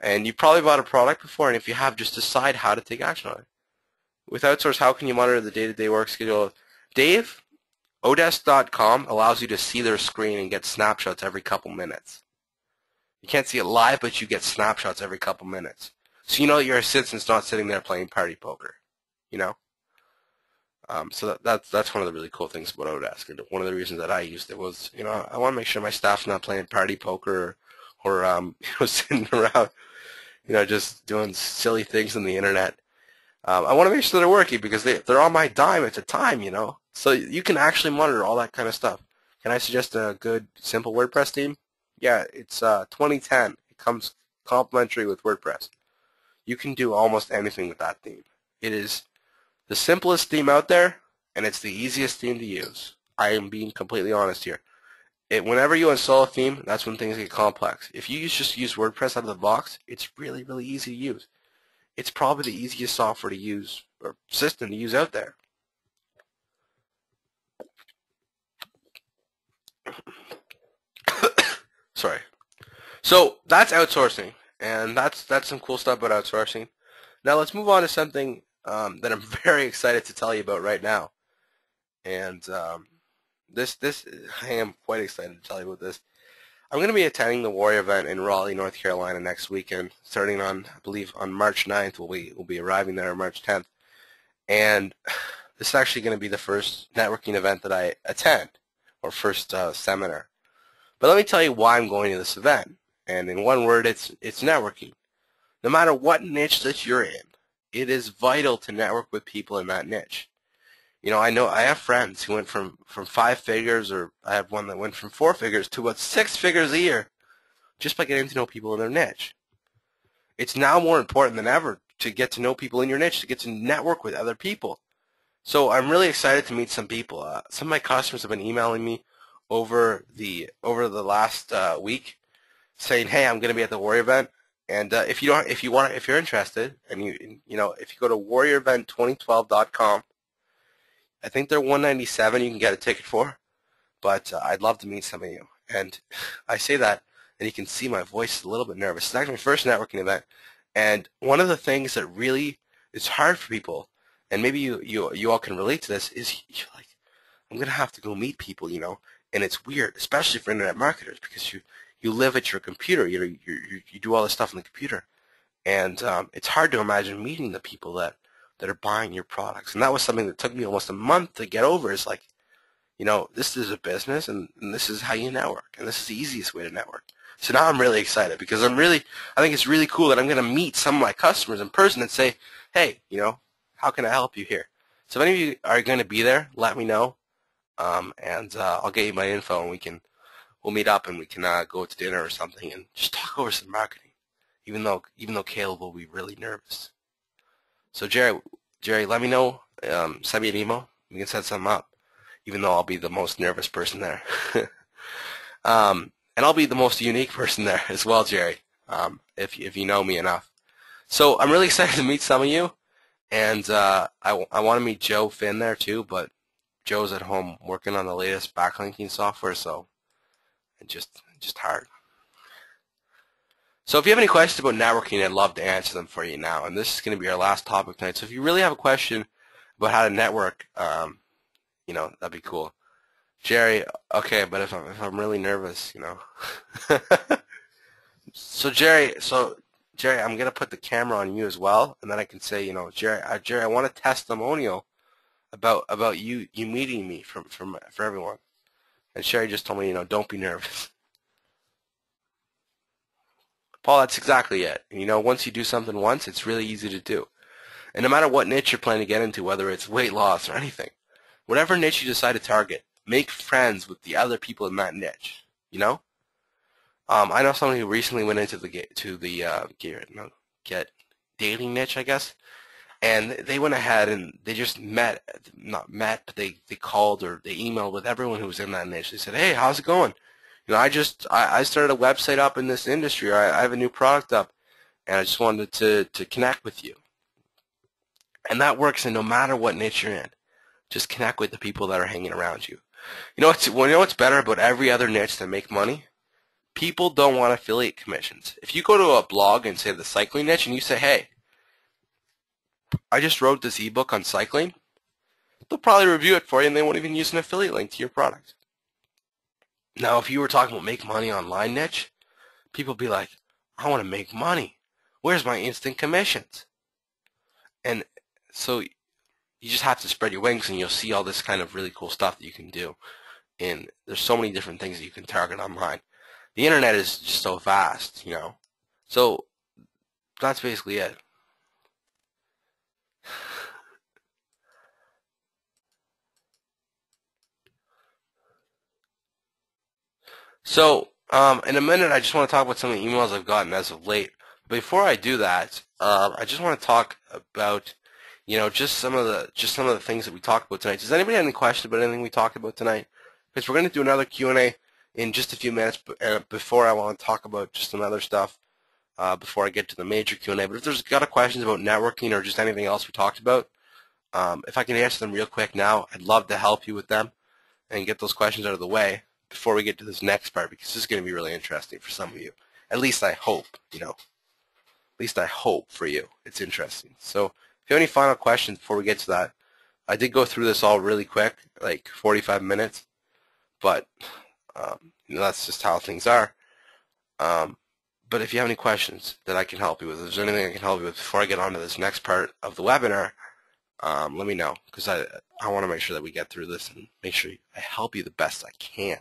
And you've probably bought a product before, and if you have, just decide how to take action on it. With outsource, how can you monitor the day-to-day work schedule? Dave, Odesk.com allows you to see their screen and get snapshots every couple minutes. You can't see it live, but you get snapshots every couple minutes. So you know that your assistant's not sitting there playing party poker, you know. So that's one of the really cool things about Odesk. And one of the reasons that I used it was, you know, I want to make sure my staff's not playing party poker or you know, sitting around, you know, just doing silly things on the internet. I want to make sure they're working because they're on my dime at the time, you know. So you can actually monitor all that kind of stuff. Can I suggest a good, simple WordPress theme? Yeah, it's 2010. It comes complimentary with WordPress. You can do almost anything with that theme. It is the simplest theme out there, and it's the easiest theme to use. I am being completely honest here. Whenever you install a theme, that's when things get complex. If you just use WordPress out of the box, it's really easy to use. It's probably the easiest software to use, or system to use out there. Sorry. So that's outsourcing, and that's some cool stuff about outsourcing. Now let's move on to something that I'm very excited to tell you about right now. And this I am quite excited to tell you about this. I'm going to be attending the Warrior event in Raleigh, North Carolina next weekend, starting on, I believe, on March 9th. We'll be arriving there on March 10th. And this is actually going to be the first networking event that I attend, or first seminar. But let me tell you why I'm going to this event. And in one word, it's networking. No matter what niche that you're in, it is vital to network with people in that niche. You know I have friends who went from 5 figures, or I have one that went from 4 figures to about 6 figures a year just by getting to know people in their niche. It's now more important than ever to get to know people in your niche, to get to network with other people. So I'm really excited to meet some people. Some of my customers have been emailing me over the last week, saying, "Hey, I'm going to be at the Warrior event, and if you're interested, and if you go to warriorevent2012.com, I think they're $197. You can get a ticket for, but I'd love to meet some of you." And I say that, and you can see my voice is a little bit nervous. It's actually my first networking event, and one of the things that really is hard for people, and maybe you all can relate to this, is you're like, I'm gonna have to go meet people, and it's weird, especially for internet marketers, because you live at your computer, you do all this stuff on the computer, and it's hard to imagine meeting the people that are buying your products. And that was something that took me almost a month to get over. Is like, this is a business, and this is how you network, and this is the easiest way to network. So now I'm really excited, because I think it's really cool that I'm going to meet some of my customers in person and say, hey, how can I help you here? So if any of you are going to be there, let me know, and I'll get you my info, and we'll meet up, and we can go to dinner or something and just talk over some marketing, even though Caleb will be really nervous. So Jerry, let me know. Send me an email. We can set something up, even though I'll be the most nervous person there. And I'll be the most unique person there as well, Jerry, if you know me enough. So I'm really excited to meet some of you, and I want to meet Joe Finn there too, but Joe's at home working on the latest backlinking software, so it's just hard. So if you have any questions about networking, I'd love to answer them for you now. And this is going to be our last topic tonight. So if you really have a question about how to network, that'd be cool. Jerry, okay, but if I'm really nervous, So Jerry, I'm going to put the camera on you as well, and then I can say, Jerry, I want a testimonial about you meeting me for everyone. And Sherry just told me, don't be nervous. Paul, that's exactly it. Once you do something once, it's really easy to do. And no matter what niche you're planning to get into, whether it's weight loss or anything, whatever niche you decide to target, make friends with the other people in that niche. I know someone who recently went into get dating niche, I guess, and they went ahead and they just not met, but they called or they emailed with everyone who was in that niche. They said, hey, how's it going? I started a website up in this industry. I have a new product up, and I just wanted to connect with you. And that works, and no matter what niche you're in, just connect with the people that are hanging around you. What's better about every other niche that make money? People don't want affiliate commissions. If you go to a blog and say the cycling niche, and you say, hey, I just wrote this ebook on cycling, they'll probably review it for you, and they won't even use an affiliate link to your product. Now, if you were talking about make money online niche, people would be like, I want to make money. Where's my instant commissions? And so you just have to spread your wings, and you'll see all this kind of really cool stuff that you can do. And there's so many different things that you can target online. The internet is just so vast, So that's basically it. So, in a minute, I just want to talk about some of the emails I've gotten as of late. Before I do that, I just want to talk about, just some of the things that we talked about tonight. Does anybody have any questions about anything we talked about tonight? Because we're going to do another Q&A in just a few minutes. Before I want to talk about just some other stuff, before I get to the major Q&A. But if there's got questions about networking or just anything else we talked about, if I can answer them real quick now, I'd love to help you with them and get those questions out of the way before we get to this next part, because this is going to be really interesting for some of you. At least I hope, At least I hope for you it's interesting. So If you have any final questions before we get to that, I did go through this all really quick, like 45 minutes, but that's just how things are. But if you have any questions that I can help you with, if there's anything I can help you with before I get on to this next part of the webinar, let me know, because I want to make sure that we get through this and make sure I help you the best I can.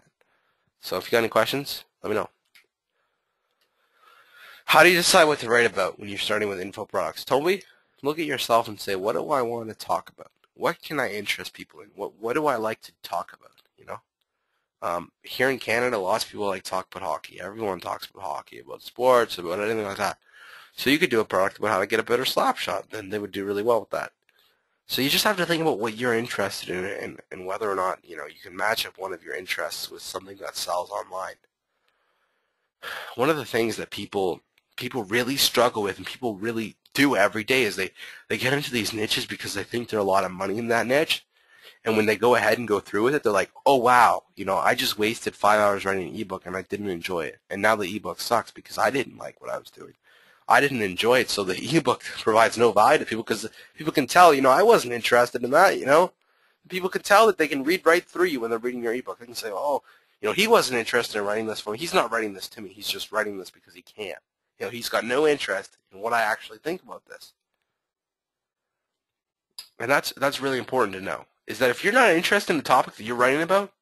So if you got any questions, let me know. How do you decide what to write about when you're starting with info products? Toby, look at yourself and say, what do I want to talk about? What can I interest people in? What do I like to talk about? You know, here in Canada, lots of people like to talk about hockey. Everyone talks about hockey, about sports, about anything like that. So you could do a product about how to get a better slap shot, then they would do really well with that. So you just have to think about what you're interested in and whether or not, you can match up one of your interests with something that sells online. One of the things that people really struggle with and people really do every day is they get into these niches because they think there's a lot of money in that niche. And when they go ahead and go through with it, they're like, oh, wow, I just wasted 5 hours writing an ebook and I didn't enjoy it. And now the ebook sucks because I didn't like what I was doing. I didn't enjoy it, so the ebook provides no value to people because people can tell, I wasn't interested in that, People can tell that they can read right through you when they're reading your ebook. They can say, oh, he wasn't interested in writing this for me. He's not writing this to me. He's just writing this because he can. He's got no interest in what I actually think about this. And that's really important to know, is that if you're not interested in the topic that you're writing about,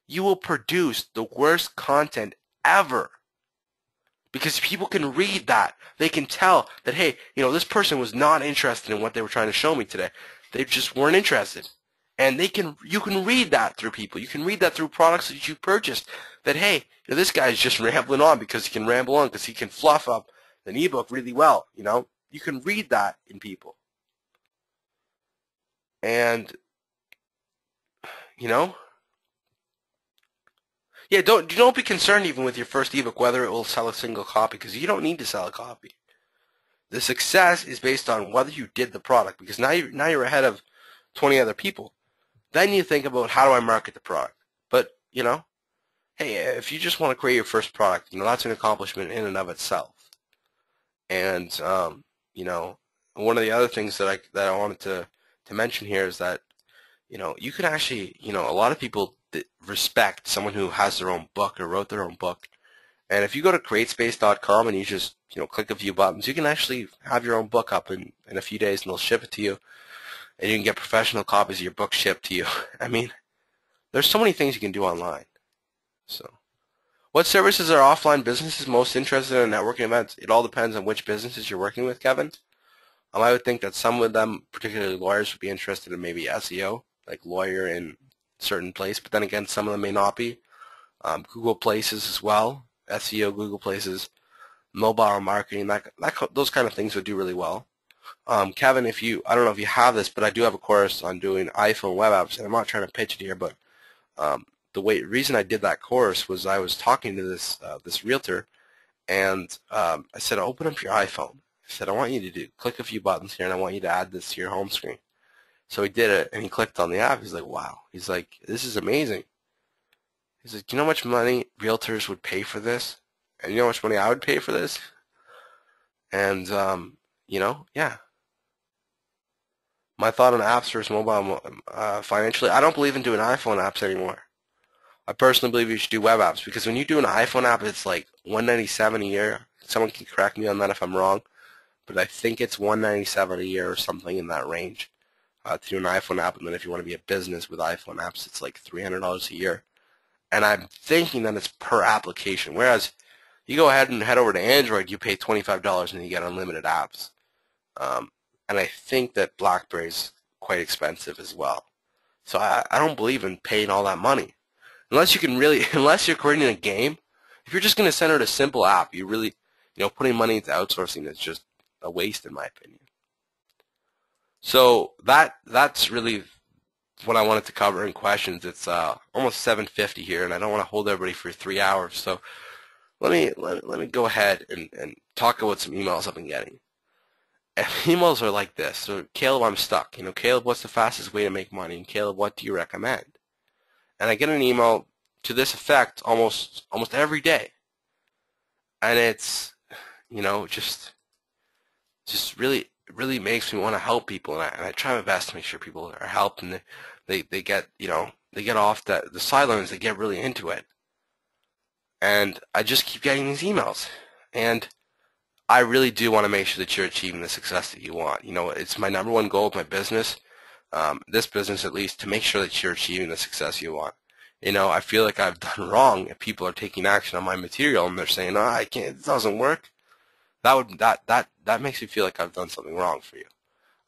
you will produce the worst content ever. Because people can read that. They can tell that, hey, this person was not interested in what they were trying to show me today. They just weren't interested. And you can read that through people. You can read that through products that you purchased. That, hey, this guy is just rambling on because he can ramble on, because he can fluff up an ebook really well. You can read that in people. And, yeah, don't be concerned even with your first ebook whether it will sell a single copy, because you don't need to sell a copy. The success is based on whether you did the product, because now you're ahead of 20 other people. Then you think about, how do I market the product? But, hey, if you just want to create your first product, that's an accomplishment in and of itself. And, one of the other things that I wanted to mention here is that, you can actually, a lot of people respect someone who has their own book or wrote their own book. And if you go to createspace.com and you just, click a few buttons, you can actually have your own book up in a few days, and they'll ship it to you. And you can get professional copies of your book shipped to you. I mean, there's so many things you can do online. So, what services are offline businesses most interested in networking events? It all depends on which businesses you're working with, Kevin. I would think that some of them, particularly lawyers, would be interested in maybe SEO, like lawyer in certain place. But then again, some of them may not be. Google Places as well, SEO, Google Places, mobile marketing, those kind of things would do really well. Kevin, I don't know if you have this, but I do have a course on doing iPhone web apps, and I'm not trying to pitch it here, but the reason I did that course was I was talking to this realtor, and I said, open up your iPhone. I said, I want you to click a few buttons here, and I want you to add this to your home screen. So he did it, and he clicked on the app. He's like, wow. He's like, this is amazing. He's like, do you know how much money realtors would pay for this? And you know how much money I would pay for this? And, yeah. My thought on apps versus mobile financially, I don't believe in doing iPhone apps anymore. I personally believe you should do web apps, because when you do an iPhone app, it's like $197 a year. Someone can correct me on that if I'm wrong, but I think it's $197 a year or something in that range to do an iPhone app. And then if you want to be a business with iPhone apps, it's like $300 a year. And I'm thinking that it's per application, whereas you go ahead and head over to Android, you pay $25 and you get unlimited apps. And I think that BlackBerry's quite expensive as well. So I don't believe in paying all that money. Unless you're creating a game. If you're just going to send out a simple app, you really, putting money into outsourcing is just a waste in my opinion. So that's really what I wanted to cover in questions. It's almost 7:50 here, and I don't want to hold everybody for 3 hours. So let me go ahead and talk about some emails I've been getting. And emails are like this. So, Caleb, I'm stuck. Caleb, what's the fastest way to make money? And Caleb, what do you recommend? And I get an email to this effect almost every day. And it's, just really, really makes me want to help people, and I try my best to make sure people are helped, and they get, they get off the sidelines, they get really into it. And I just keep getting these emails, and I really do want to make sure that you're achieving the success that you want. It's my number one goal of my business, this business at least, to make sure that you're achieving the success you want. I feel like I've done wrong if people are taking action on my material and they're saying, "Oh, I can't, it doesn't work." That makes me feel like I've done something wrong for you.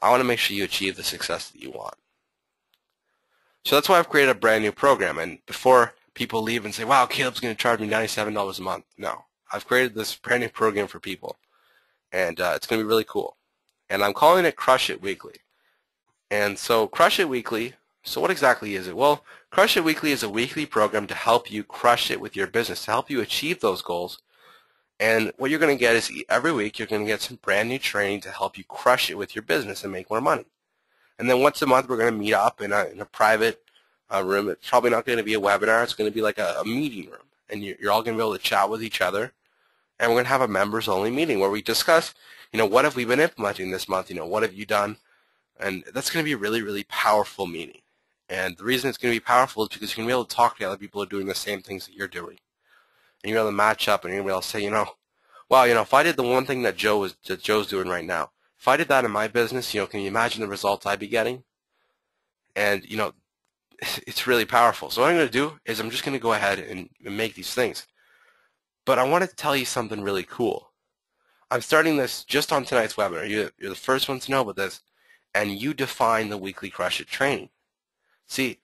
I want to make sure you achieve the success that you want. So that's why I've created a brand new program. And before people leave and say, "Wow, Caleb's going to charge me $97 a month," no, I've created this brand new program for people, and it's going to be really cool. And I'm calling it Crush It Weekly. And so Crush It Weekly, so what exactly is it? Well, Crush It Weekly is a weekly program to help you crush it with your business, to help you achieve those goals. And what you're going to get is every week you're going to get some brand new training to help you crush it with your business and make more money. And then once a month we're going to meet up in a private room. It's probably not going to be a webinar. It's going to be like a meeting room. And you're all going to be able to chat with each other. And we're going to have a members-only meeting where we discuss, what have we been implementing this month? What have you done? And that's going to be a really, really powerful meeting. And the reason it's going to be powerful is because you're going to be able to talk to other people who are doing the same things that you're doing. And you're able to match up, and you're able to say, wow, if I did the one thing that Joe's doing right now, if I did that in my business, can you imagine the results I'd be getting? And, it's really powerful. So what I'm going to do is I'm just going to go ahead and make these things. But I want to tell you something really cool. I'm starting this just on tonight's webinar. You're the first one to know about this, and you define the weekly Crush It training. See,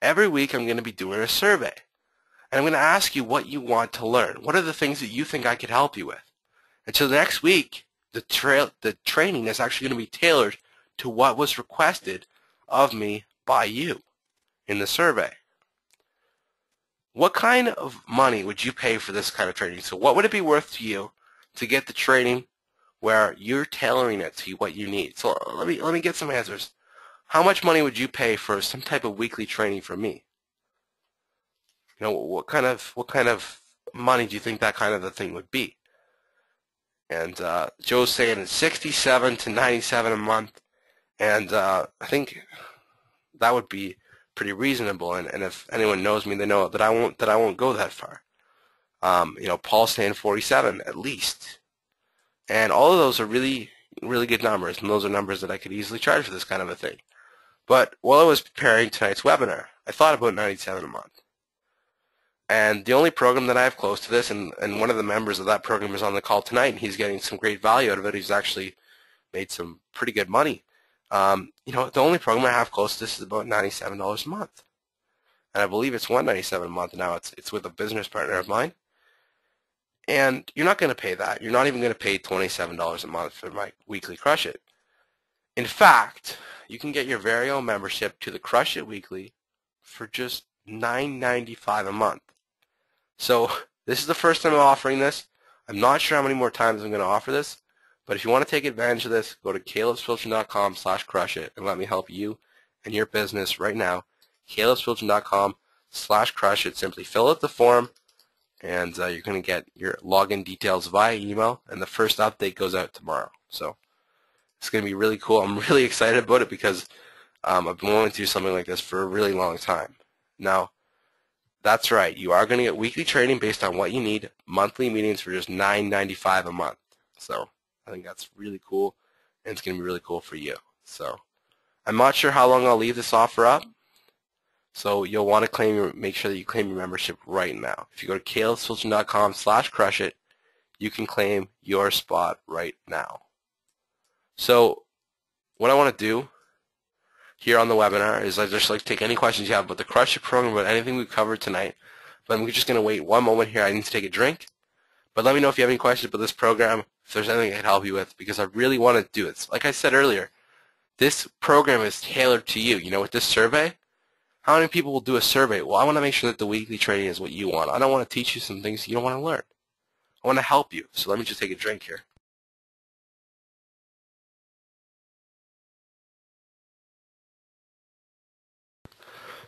every week I'm going to be doing a survey. And I'm going to ask you what you want to learn. What are the things that you think I could help you with? And so the next week, the training is actually going to be tailored to what was requested of me by you in the survey. What kind of money would you pay for this kind of training? So what would it be worth to you to get the training where you're tailoring it to what you need? So let me get some answers. How much money would you pay for some type of weekly training from me? What kind of money do you think that kind of a thing would be? And Joe's saying it's $67 to $97 a month, and I think that would be pretty reasonable. And if anyone knows me, they know that I won't go that far. Paul's saying 47 at least, and all of those are really, really good numbers, and those are numbers that I could easily charge for this kind of a thing. But while I was preparing tonight's webinar, I thought about $97 a month. And the only program that I have close to this, and one of the members of that program is on the call tonight, and he's getting some great value out of it. He's actually made some pretty good money. The only program I have close to this is about $97 a month. And I believe it's $197 a month now. It's with a business partner of mine. And you're not going to pay that. You're not even going to pay $27 a month for my weekly Crush It. In fact, you can get your very own membership to the Crush It Weekly for just $9.95 a month. So this is the first time I'm offering this. I'm not sure how many more times I'm going to offer this, but if you want to take advantage of this, go to calebspilchin.com/crushit and let me help you and your business right now. calebspilchin.com/crushit. Simply fill out the form, and you're going to get your login details via email, and the first update goes out tomorrow. So it's going to be really cool. I'm really excited about it because I've been wanting to do something like this for a really long time. Now, that's right. You are going to get weekly training based on what you need, monthly meetings for just $9.95 a month. So I think that's really cool, and it's going to be really cool for you. So I'm not sure how long I'll leave this offer up. So you'll want to make sure that you claim your membership right now. If you go to calebspilchin.com/crushit, you can claim your spot right now. So what I want to do here on the webinar is I'd just like to take any questions you have about the Crush It program, about anything we've covered tonight. But I'm just going to wait one moment here. I need to take a drink. But let me know if you have any questions about this program, if there's anything I can help you with, because I really want to do it. Like I said earlier, this program is tailored to you. With this survey, how many people will do a survey? Well, I want to make sure that the weekly training is what you want. I don't want to teach you some things you don't want to learn. I want to help you. So let me just take a drink here.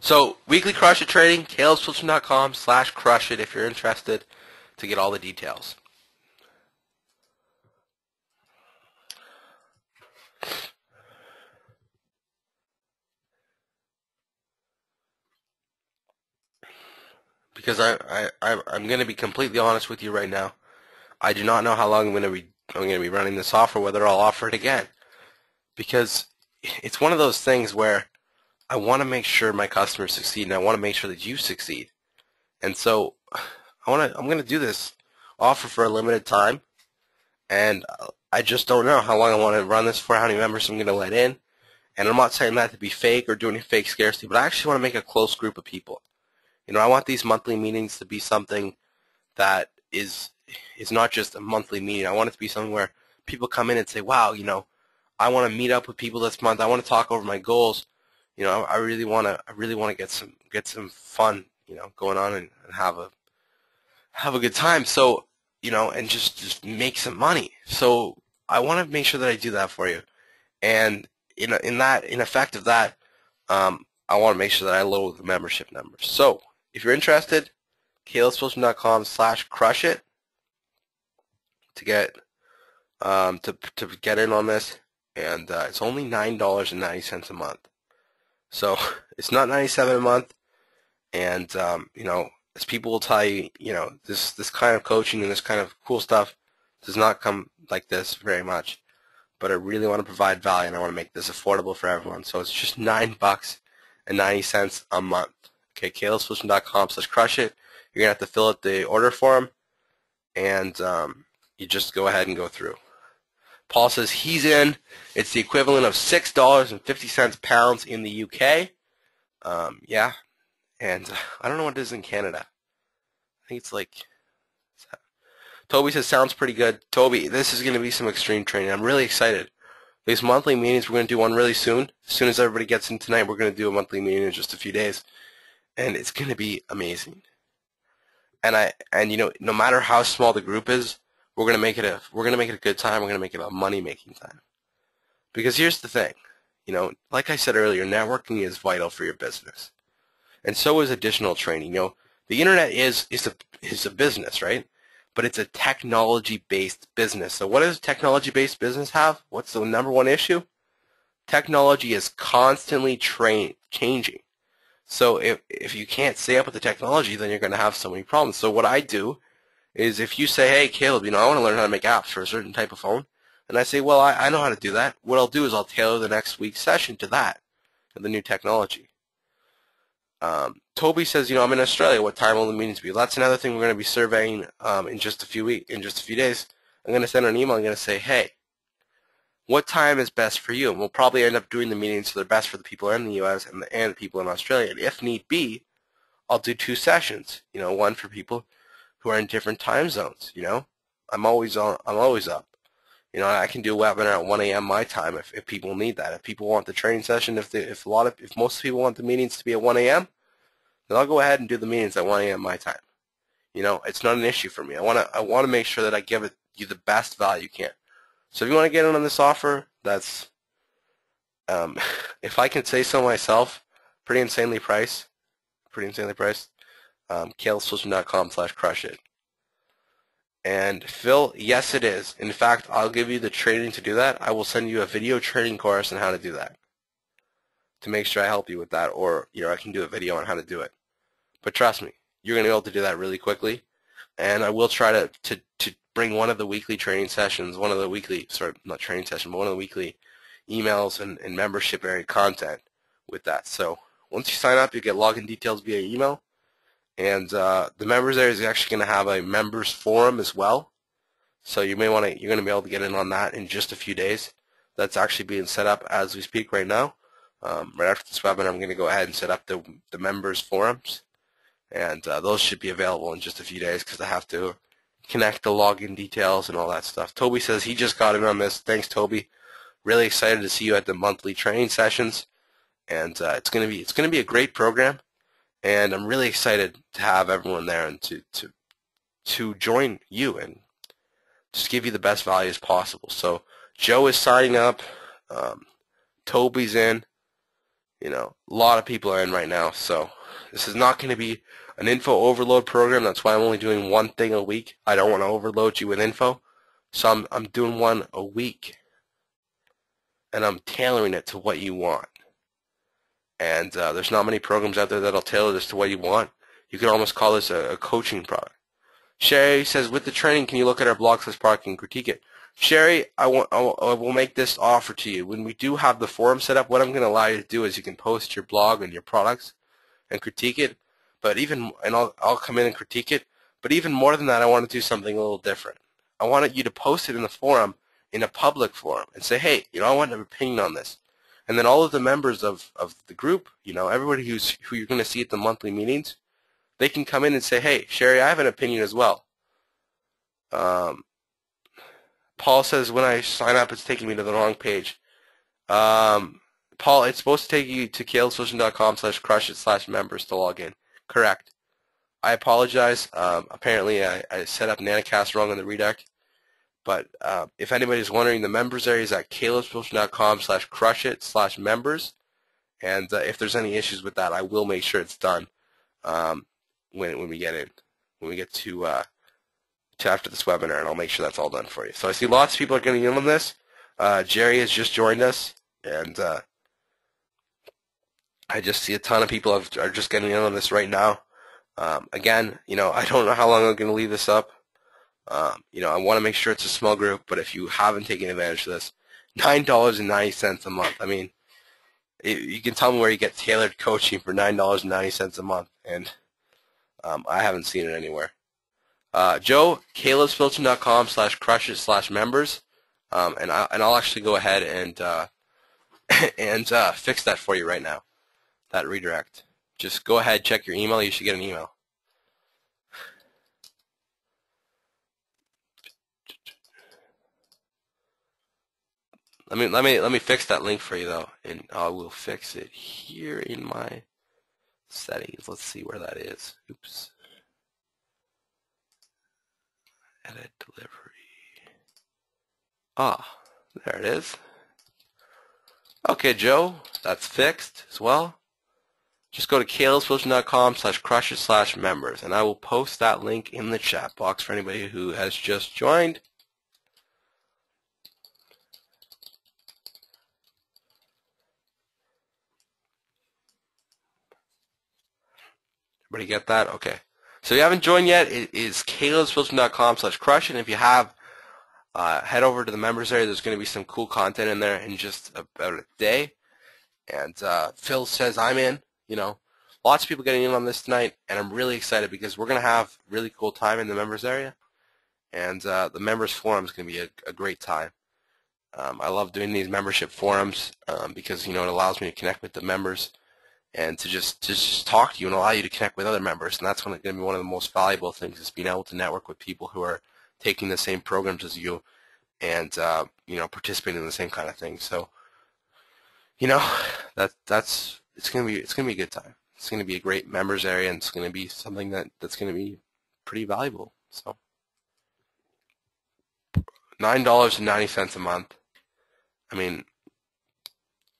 So weekly Crush It training, calebspilchin.com/crushit if you're interested to get all the details. Because I'm going to be completely honest with you right now. I do not know how long I'm going to be running this offer, whether I'll offer it again. Because it's one of those things where I want to make sure my customers succeed, and I want to make sure that you succeed. And so I'm going to do this offer for a limited time, and I just don't know how long I want to run this for, how many members I'm going to let in. And I'm not saying that to be fake or do any fake scarcity, but I actually want to make a close group of people. I want these monthly meetings to be something that is not just a monthly meeting. I want it to be something where people come in and say, wow, I want to meet up with people this month. I want to talk over my goals. I really want to get some fun, going on and have a good time. So, and just make some money. So I want to make sure that I do that for you. And in effect of that, I want to make sure that I lower the membership numbers. So if you're interested, calebspolston.com/crushit to get get in on this, and it's only $9.90 a month. So it's not $97 a month, and as people will tell you, this kind of coaching and this kind of cool stuff does not come like this very much. But I really want to provide value, and I want to make this affordable for everyone. So it's just $9.90 a month. Okay, calebspolston.com/crushit. You're gonna have to fill out the order form, and you just go ahead and go through. Paul says he's in. It's the equivalent of $6.50 in the UK. Yeah, and I don't know what it is in Canada. I think it's like. Toby says sounds pretty good. Toby, this is going to be some extreme training. I'm really excited. These monthly meetings, we're going to do one really soon. As soon as everybody gets in tonight, we're going to do a monthly meeting in just a few days, and it's going to be amazing. And no matter how small the group is, we're going to make it a good time. We're going to make it a money-making time. Because here's the thing, like I said earlier, networking is vital for your business, and so is additional training. The internet is a business, right? But it's a technology-based business. So what does a technology-based business have? What's the number one issue? Technology is constantly changing. So if you can't stay up with the technology, then you're going to have so many problems. So what I do is if you say, hey, Caleb, I want to learn how to make apps for a certain type of phone, and I say, well, I know how to do that. What I'll do is I'll tailor the next week's session to that, to the new technology. Toby says, I'm in Australia. What time will the meetings be? That's another thing we're going to be surveying in just a few days. I'm going to send her an email. I'm going to say, hey, what time is best for you? And we'll probably end up doing the meetings so they're best for the people in the U.S. and the people in Australia. And if need be, I'll do 2 sessions. One for people who are in different time zones. I'm always up. I can do a webinar at 1 a.m. my time if people need that. If people want the training session, if most people want the meetings to be at 1 a.m., then I'll go ahead and do the meetings at 1 a.m. my time. It's not an issue for me. I want to make sure that I give you the best value you can. So if you want to get in on this offer, that's if I can say so myself, pretty insanely priced. calebspolston.com/crushit. And Phil, yes it is. In fact, I'll give you the training to do that. I will send you a video training course on how to do that, to make sure I help you with that, or I can do a video on how to do it. But trust me, you're going to be able to do that really quickly, and I will try to bring one of the weekly training sessions, one of the weekly emails and membership area content with that. So once you sign up, you get login details via email, and the members area is actually going to have a members forum as well. So you're going to be able to get in on that in just a few days. That's actually being set up as we speak right now. Right after this webinar, I'm going to go ahead and set up the members forums, and those should be available in just a few days because I have to connect the login details and all that stuff. Toby says he just got in on this. Thanks, Toby. Really excited to see you at the monthly training sessions, and it's going to be a great program, and I'm really excited to have everyone there and to join you and just give you the best value as possible. So Joe is signing up. Toby's in. A lot of people are in right now, so this is not going to be an info overload program. That's why I'm only doing one thing a week. I don't want to overload you with info, so I'm doing one a week. and I'm tailoring it to what you want. And there's not many programs out there that'll tailor this to what you want. You can almost call this a coaching product. Sherry says, with the training, can you look at our blog slash product and critique it? Sherry, I will make this offer to you. When we do have the forum set up, what I'm going to allow you to do is you can post your blog and your products and critique it. I'll come in and critique it. But even more than that, I want to do something a little different. I wanted you to post it in the forum, in a public forum, and say, hey, I want an opinion on this. And then all of the members of the group, everybody who you're going to see at the monthly meetings, they can come in and say, hey, Sherry, I have an opinion as well. Paul says, when I sign up, it's taking me to the wrong page. Paul, it's supposed to take you to kalesolution.com/crushit/members to log in. Correct. I apologize. Apparently, I set up Nanocast wrong on the redirect. But if anybody's wondering, the members area is at kalesolution.com/crushit/members. And if there's any issues with that, I will make sure it's done when we get in, when we get to after this webinar, and I'll make sure that's all done for you. So I see lots of people are getting in on this. Jerry has just joined us, and I just see a ton of people are just getting in on this right now. Again, I don't know how long I'm going to leave this up. I want to make sure it's a small group, but if you haven't taken advantage of this, $9.90 a month. I mean, you can tell me where you get tailored coaching for $9.90 a month, and I haven't seen it anywhere. Joe, kalesfilton.com/crushit/members, and I'll actually go ahead and fix that for you right now. That redirect. Just go ahead, check your email. You should get an email. Let me fix that link for you though, and I will fix it here in my settings. Let's see where that is. Oops. Edit delivery. Ah, there it is. Okay, Joe, that's fixed as well. Just go to kalesfilton.com/crushit/members, and I will post that link in the chat box for anybody who has just joined. Everybody get that? Okay. So if you haven't joined yet, it is kalesfilton.com/crushit, and if you have, head over to the members area. There's going to be some cool content in there in just about a day. And Phil says, I'm in. Lots of people getting in on this tonight, and I'm really excited because we're going to have a really cool time in the members area. And the members forum is going to be a great time. I love doing these membership forums because, it allows me to connect with the members and to just talk to you and allow you to connect with other members. And that's going to be one of the most valuable things, is being able to network with people who are taking the same programs as you and, participating in the same kind of thing. So, it's going to be a good time. It's going to be a great members area, and it's going to be something that's going to be pretty valuable. So, $9.90 a month. I mean,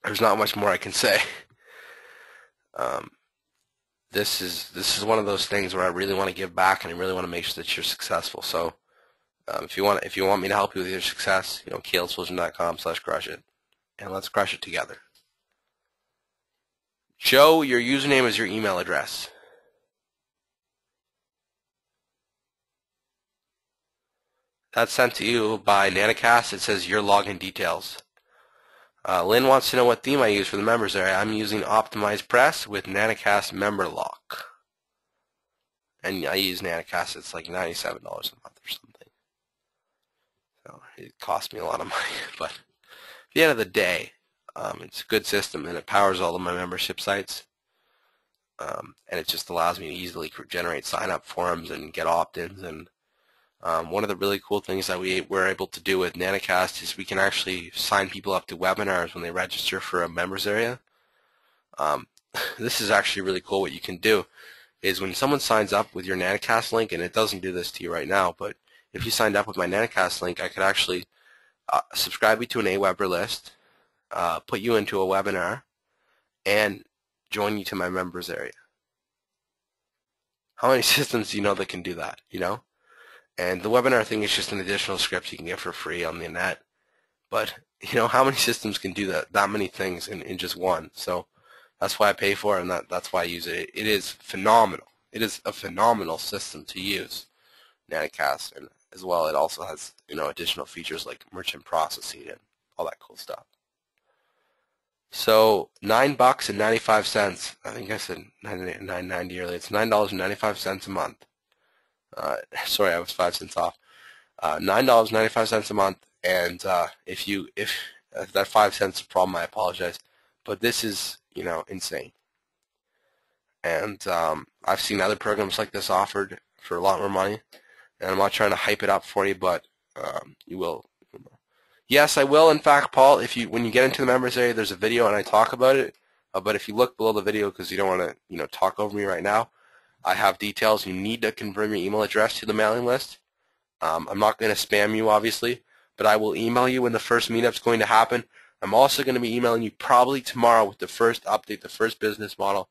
there's not much more I can say. This is one of those things where I really want to give back, and I really want to make sure that you're successful. So, if you want me to help you with your success, kalesfilton.com/crushit, and let's crush it together. Joe, your username is your email address. That's sent to you by Nanocast. It says your login details. Lynn wants to know what theme I use for the members area. I'm using OptimizePress with Nanocast Member Lock. And I use Nanocast. It's like $97 a month or something. So it cost me a lot of money. But at the end of the day, it's a good system, and it powers all of my membership sites. And it just allows me to easily generate sign-up forms and get opt-ins. And one of the really cool things that we're able to do with Nanocast is we can actually sign people up to webinars when they register for a members area. This is actually really cool. What you can do is when someone signs up with your Nanocast link, and it doesn't do this to you right now, but if you signed up with my Nanocast link, I could actually subscribe you to an Aweber list, put you into a webinar, and join you to my members area. How many systems do you know that can do that, And the webinar thing is just an additional script you can get for free on the net. But how many systems can do that many things in just one? So that's why I pay for it, and that's why I use it. It is phenomenal. It is a phenomenal system to use, Naticast, and as well it also has additional features like merchant processing and all that cool stuff. So $9.95. I think I said $9.90 earlier. It's $9.95 a month. Sorry, I was 5 cents off. $9.95 a month, and if that 5 cents is a problem, I apologize. But this is insane. And I've seen other programs like this offered for a lot more money, and I'm not trying to hype it up for you, but you will. Yes, I will. In fact, Paul, when you get into the members area, there's a video and I talk about it. But if you look below the video, because you don't want to talk over me right now, I have details. You need to confirm your email address to the mailing list. I'm not going to spam you, obviously, but I will email you when the first meetup's going to happen. I'm also going to be emailing you probably tomorrow with the first update, the first business model,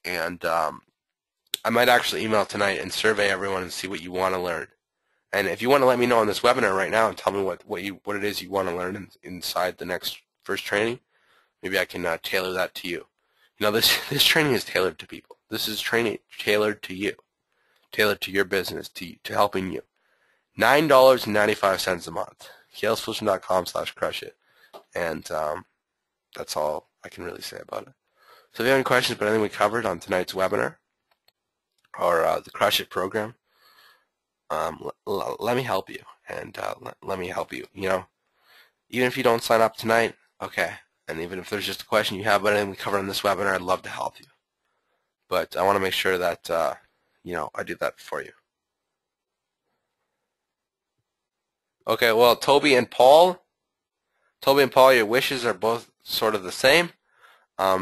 and I might actually email tonight and survey everyone and see what you want to learn. And if you want to let me know on this webinar right now and tell me what it is you want to learn inside the next first training, maybe I can tailor that to you. This training is tailored to people. This is training tailored to you, tailored to your business, to helping you. $9.95 a month. KLSolution.com/crushit. And that's all I can really say about it. So if you have any questions about anything we covered on tonight's webinar or the Crush It program, let me help you, and let me help you. Even if you don't sign up tonight, okay. And even if there's just a question you have about anything we covered in this webinar, I'd love to help you. But I want to make sure that I do that for you. Okay. Well, Toby and Paul, your wishes are both sort of the same.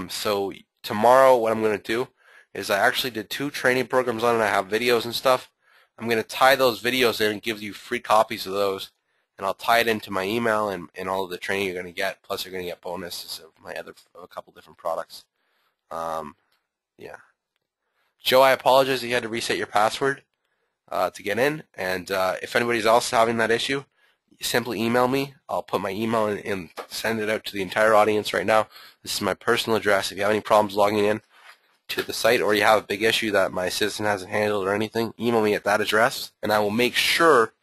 So tomorrow, what I'm going to do is I actually did 2 training programs on it. I have videos and stuff. I'm going to tie those videos in and give you free copies of those, and I'll tie it into my email and all of the training you're going to get. Plus, you're going to get bonuses of a couple different products. Yeah. Joe, I apologize that you had to reset your password to get in. And if anybody's else having that issue, simply email me. I'll put my email in and send it out to the entire audience right now. This is my personal address. If you have any problems logging in to the site, or you have a big issue that my assistant hasn't handled or anything, email me at that address, and I will make sure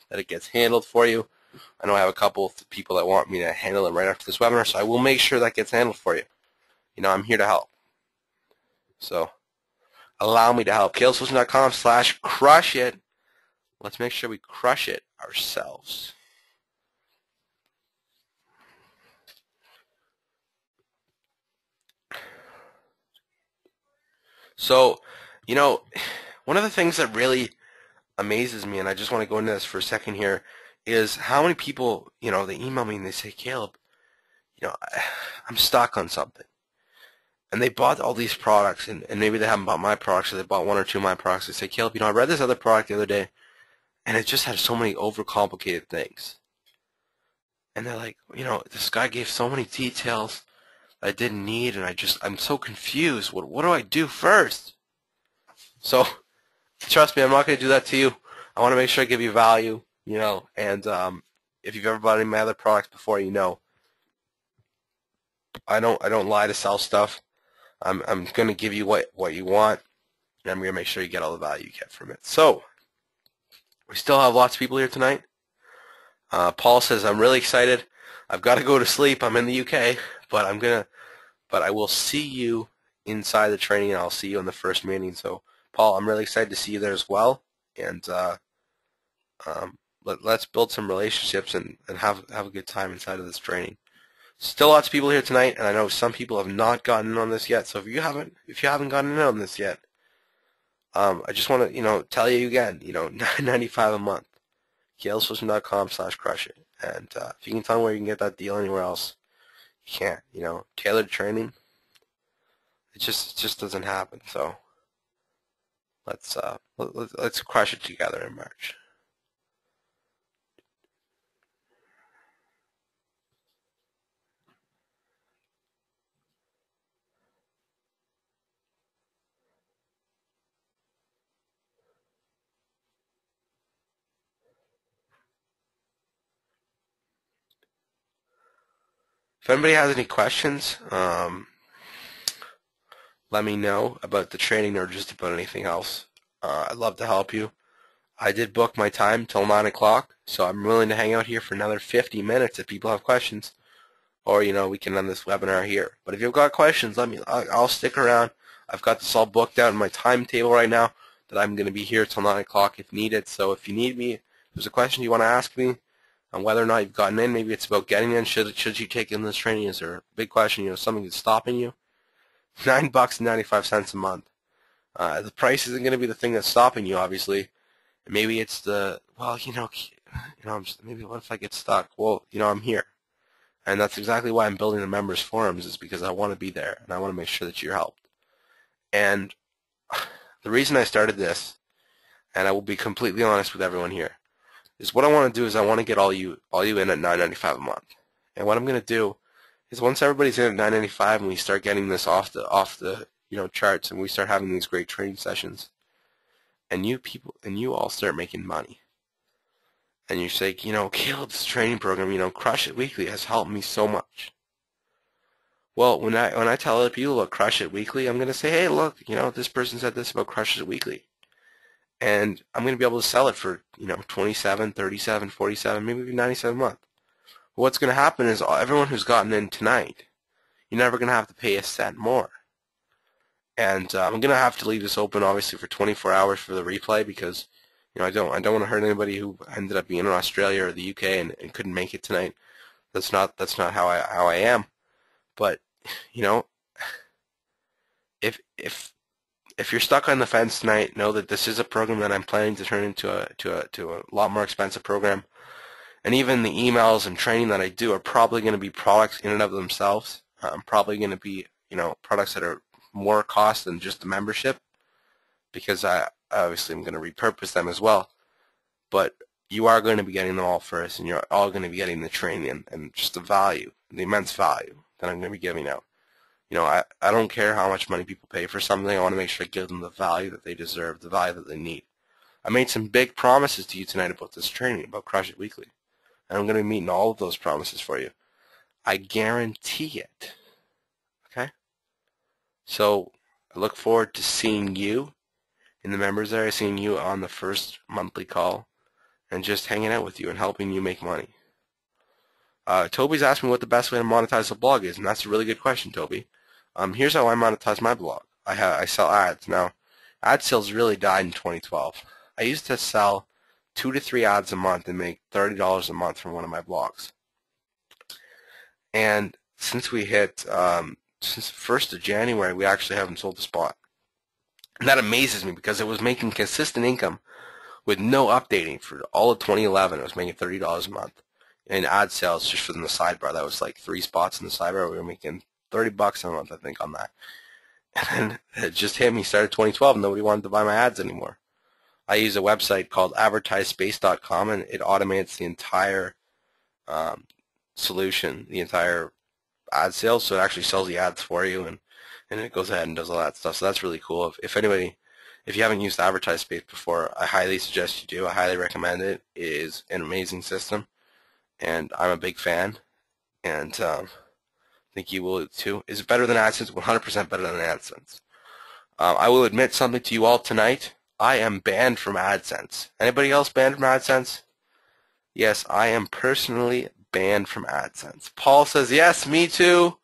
that it gets handled for you. I know I have a couple of people that want me to handle it right after this webinar, so I will make sure that gets handled for you. I'm here to help. So allow me to help. KLSolution.com/crushit. Let's make sure we crush it ourselves. So, one of the things that really amazes me, and I just want to go into this for a second here, is how many people, they email me and they say, Caleb, I'm stuck on something. And they bought all these products, and maybe they haven't bought my products, or they bought 1 or 2 of my products. They say, Caleb, I read this other product the other day, and it just had so many overcomplicated things. And they're like, this guy gave so many details I didn't need, and I'm so confused. What do I do first? So, trust me, I'm not going to do that to you. I want to make sure I give you value, and if you've ever bought any of my other products before, I don't lie to sell stuff. I'm going to give you what you want, and I'm going to make sure you get all the value you get from it. So, we still have lots of people here tonight. Paul says, I'm really excited. I've got to go to sleep. I'm in the UK, but I will see you inside the training, and I'll see you in the first meeting. So, Paul, I'm really excited to see you there as well, and let's build some relationships and have a good time inside of this training. Still lots of people here tonight, and I know some people have not gotten in on this yet. So if you haven't gotten in on this yet, I just want to tell you again, $9.95 a month. KLSolution.com/crushit. And if you can tell me where you can get that deal anywhere else, you can't. Tailored training, it just doesn't happen. So let's crush it together in March. If anybody has any questions, let me know about the training or just about anything else. I'd love to help you. I did book my time till 9 o'clock, so I'm willing to hang out here for another 50 minutes if people have questions. Or, we can end this webinar here. But if you've got questions, I'll stick around. I've got this all booked out in my timetable right now that I'm going to be here till 9 o'clock if needed. So if you need me, if there's a question you want to ask me on whether or not you've gotten in, maybe it's about getting in, should you take in this training, is there a big question, something that's stopping you? $9.95 a month. The price isn't going to be the thing that's stopping you, obviously. Maybe it's maybe what if I get stuck? Well, I'm here. And that's exactly why I'm building the members forums, is because I want to be there and I want to make sure that you're helped. And the reason I started this, and I will be completely honest with everyone here, is what I want to do is I want to get all you in at $9.95 a month. And what I'm going to do is once everybody's in at $9.95 and we start getting this off the charts and we start having these great training sessions, and you all start making money. And you say, Caleb's training program, Crush It Weekly has helped me so much. Well, when I tell other people about Crush It Weekly, I'm going to say, hey, look, this person said this about Crush It Weekly. And I'm going to be able to sell it for, $27, $37, $47, maybe even $97 a month. What's going to happen is everyone who's gotten in tonight, you're never going to have to pay a cent more. And I'm going to have to leave this open, obviously, for 24 hours for the replay because I don't want to hurt anybody who ended up being in Australia or the UK and couldn't make it tonight. That's not how I am. But if you're stuck on the fence tonight, know that this is a program that I'm planning to turn into a lot more expensive program. And even the emails and training that I do are probably going to be products in and of themselves. Probably going to be products that are more cost than just the membership, because I obviously am going to repurpose them as well. But you are going to be getting them all first, and you're all going to be getting the training and just the value, the immense value that I'm going to be giving out. I don't care how much money people pay for something. I want to make sure I give them the value that they deserve, the value that they need. I made some big promises to you tonight about this training, about Crush It Weekly. And I'm going to be meeting all of those promises for you. I guarantee it. Okay? So I look forward to seeing you in the members area, seeing you on the first monthly call, and just hanging out with you and helping you make money. Toby's asked me what the best way to monetize a blog is, and that's a really good question, Toby. Here's how I monetize my blog. I sell ads. Now, ad sales really died in 2012. I used to sell 2 to 3 ads a month and make $30 a month from one of my blogs. And since we hit, since the 1st of January, we actually haven't sold a spot. And that amazes me because it was making consistent income with no updating for all of 2011. It was making $30 a month in ad sales just from the sidebar. That was like 3 spots in the sidebar. We were making $30 a month, I think, on that. And then it just hit me, started 2012, and nobody wanted to buy my ads anymore. I use a website called advertisespace.com, and it automates the entire solution, the entire ad sales, so it actually sells the ads for you, and it goes ahead and does all that stuff. So that's really cool. If you haven't used AdvertiseSpace before, I highly suggest you do. I highly recommend it. It is an amazing system, and I'm a big fan, and I think you will too. Is it better than AdSense? 100% better than AdSense. I will admit something to you all tonight. I am banned from AdSense. Anybody else banned from AdSense? Yes, I am personally banned from AdSense. Paul says, yes, me too.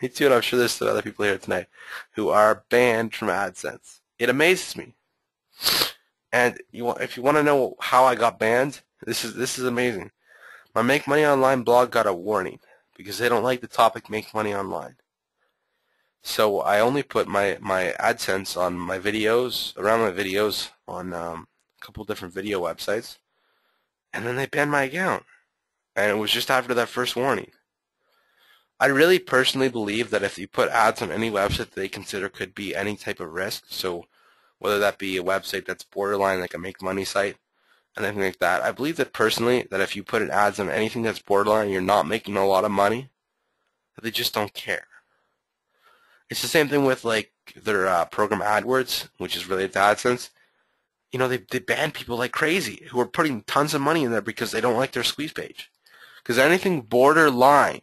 Me too, and I'm sure there's some other people here tonight who are banned from AdSense. It amazes me. And if you want to know how I got banned, this is amazing. My Make Money Online blog got a warning because they don't like the topic Make Money Online. So I only put my AdSense on my videos, around my videos on a couple different video websites, and then they banned my account. And it was just after that first warning. I really personally believe that if you put ads on any website that they consider could be any type of risk, so whether that be a website that's borderline like a Make Money site, anything like that, I believe that personally that if you put ads on anything that's borderline, you're not making a lot of money, that they just don't care. It's the same thing with like their program AdWords, which is related to AdSense. They ban people like crazy who are putting tons of money in there because they don't like their squeeze page. Because anything borderline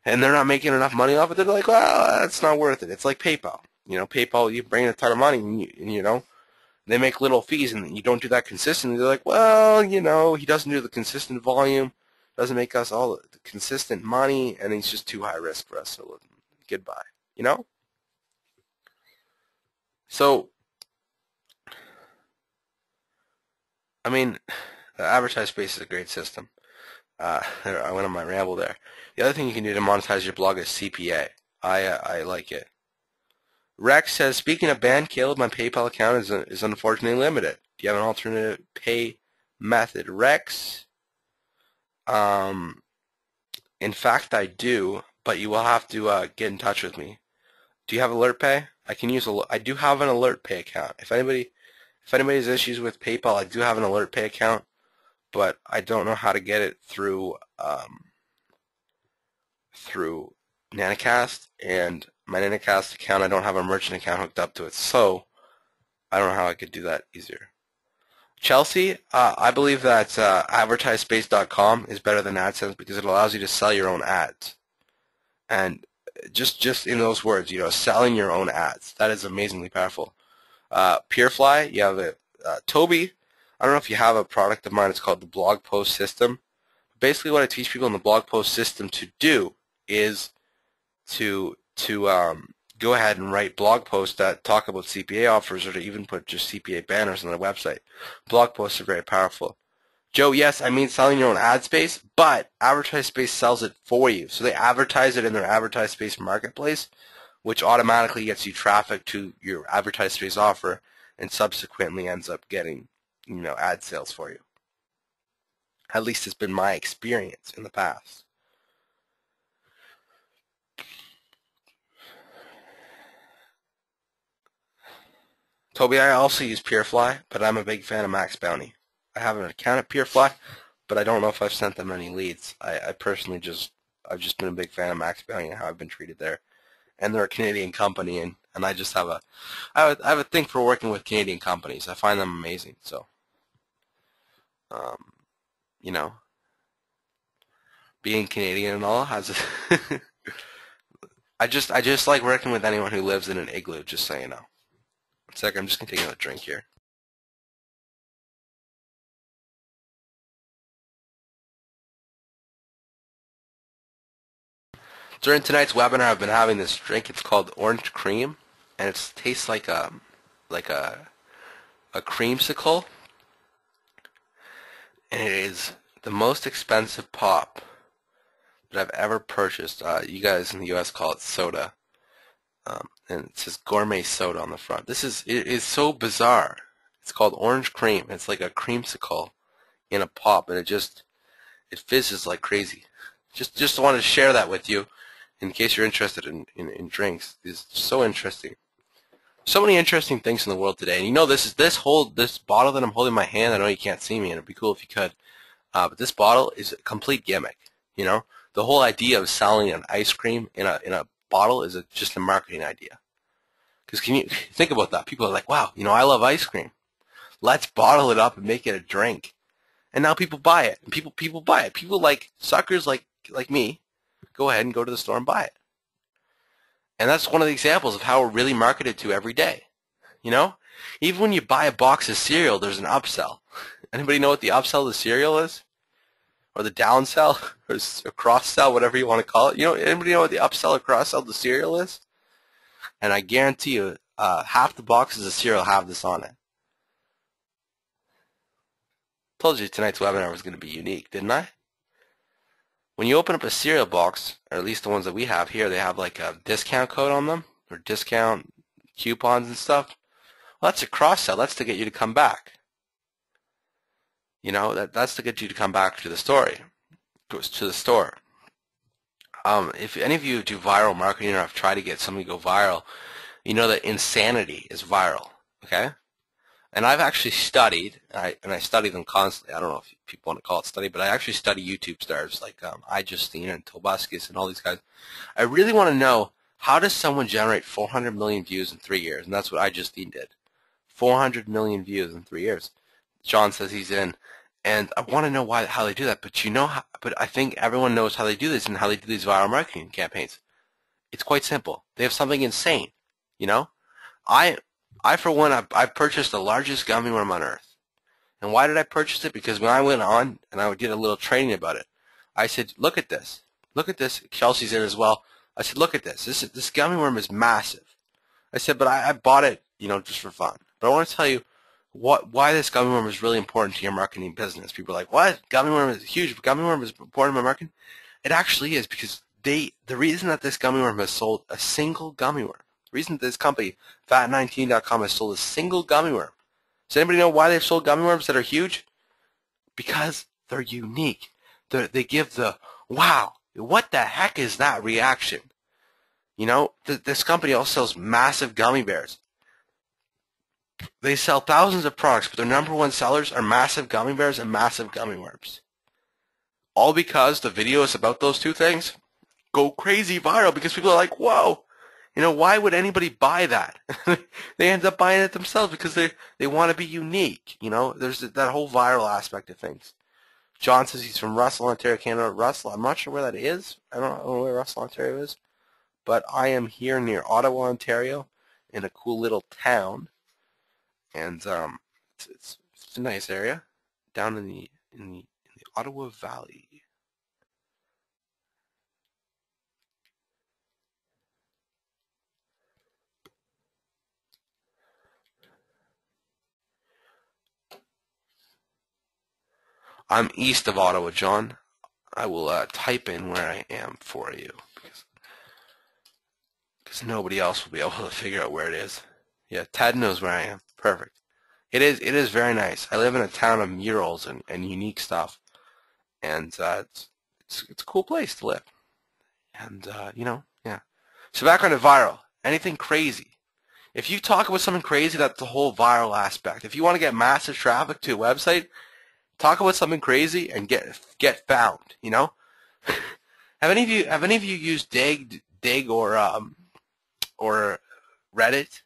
and they're not making enough money off it, they're like, well, that's not worth it. It's like PayPal. PayPal, you bring a ton of money, and they make little fees, and you don't do that consistently. They're like, well, he doesn't do the consistent volume, doesn't make us all the consistent money, and he's just too high risk for us, so goodbye, So, I mean, the advertised space is a great system. I went on my ramble there. The other thing you can do to monetize your blog is CPA. I like it. Rex says, speaking of ban, Caleb, my PayPal account is unfortunately limited. Do you have an alternative pay method? Rex, in fact, I do, but you will have to get in touch with me. Do you have AlertPay? I do have an AlertPay account. If anybody has issues with PayPal, I do have an AlertPay account, but I don't know how to get it through Nanocast, and my Nanocast account, I don't have a merchant account hooked up to it, so I don't know how I could do that easier. Chelsea, I believe that advertisespace.com is better than AdSense because it allows you to sell your own ads. And just in those words, selling your own ads. That is amazingly powerful. Purefly, you have it. Toby, I don't know if you have a product of mine. It's called the blog post system. Basically, what I teach people in the blog post system to do is to go ahead and write blog posts that talk about CPA offers, or to even put just CPA banners on their website. Blog posts are very powerful. Joe, yes, I mean selling your own ad space, but Advertise Space sells it for you. So they advertise it in their Advertise Space marketplace, which automatically gets you traffic to your Advertise Space offer, and subsequently ends up getting, ad sales for you. At least it's been my experience in the past. Toby, I also use Purefly, but I'm a big fan of Max Bounty. I have an account at Purefly, but I don't know if I've sent them any leads. I personally I've just been a big fan of Max Bounty and how I've been treated there. And they're a Canadian company, and I just have I have a thing for working with Canadian companies. I find them amazing. So, being Canadian and all has I just like working with anyone who lives in an igloo, just so you know. One second, I'm just going to take another drink here. During tonight's webinar, I've been having this drink. It's called Orange Cream, and it tastes like a creamsicle, and it is the most expensive pop that I've ever purchased. You guys in the U.S. call it soda. And it says gourmet soda on the front. It is so bizarre. It's called Orange Cream. It's like a creamsicle in a pop, and it fizzes like crazy. Just wanted to share that with you in case you're interested in drinks. It's so interesting. So many interesting things in the world today. And this bottle that I'm holding in my hand, I know you can't see me, and it'd be cool if you could. But this bottle is a complete gimmick. The whole idea of selling an ice cream in a bottle is just a marketing idea. Because can you think about that? People are like, wow, I love ice cream. Let's bottle it up and make it a drink. And now people buy it. And people buy it. People like suckers like me go ahead and go to the store and buy it. And that's one of the examples of how we're really marketed to every day. Even when you buy a box of cereal, there's an upsell. Anybody know what the upsell to cereal is? Or the downsell, or a cross-sell, whatever you want to call it. Anybody know what the upsell or cross-sell to cereal is? And I guarantee you, half the boxes of cereal have this on it. Told you tonight's webinar was going to be unique, didn't I? When you open up a cereal box, or at least the ones that we have here, they have like a discount code on them, or discount coupons and stuff. Well, that's a cross-sell. That's to get you to come back. That's to get you to come back to the store. If any of you do viral marketing or have tried to get something to go viral, you know that insanity is viral, okay? And I've actually studied, and I study them constantly. I don't know if people want to call it study, but I actually study YouTube stars like iJustine and Tobuscus and all these guys. I really want to know, how does someone generate 400 million views in 3 years? And that's what iJustine did. 400 million views in 3 years. John says he's in. And I want to know how they do that. But but I think everyone knows how they do this and how they do these viral marketing campaigns. It's quite simple. They have something insane. You know, I I for one I purchased the largest gummy worm on earth. And why did I purchase it? Because when I went on and I did a little training about it, I said, look at this. Look at this. Chelsea's in as well. I said, look at this. This gummy worm is massive. I said, but I bought it, just for fun. But I want to tell you why this gummy worm is really important to your marketing business. People are like, what? Gummy worm is huge. Gummy worm is important in my marketing. It actually is, because the reason that this gummy worm has sold a single gummy worm, the reason that this company, Fat19.com, has sold a single gummy worm. Does anybody know why they've sold gummy worms that are huge? Because they're unique. They give the, wow, what the heck is that reaction? This company also sells massive gummy bears. They sell thousands of products, but their number one sellers are massive gummy bears and massive gummy worms. All because the videos about those two things go crazy viral, because people are like, whoa, why would anybody buy that? They end up buying it themselves because they want to be unique. There's that whole viral aspect of things. John says he's from Russell, Ontario, Canada. Russell, I'm not sure where that is. I don't know where Russell, Ontario is. But I am here near Ottawa, Ontario, in a cool little town. And it's a nice area down in the Ottawa Valley. I'm east of Ottawa, John. I will type in where I am for you, because nobody else will be able to figure out where it is. Yeah, Ted knows where I am. Perfect. It is very nice. I live in a town of murals and unique stuff, and it's a cool place to live. And yeah. So back on the viral. Anything crazy. If you talk about something crazy, that's the whole viral aspect. If you want to get massive traffic to a website, talk about something crazy and get found. Have any of you used Dig or Reddit?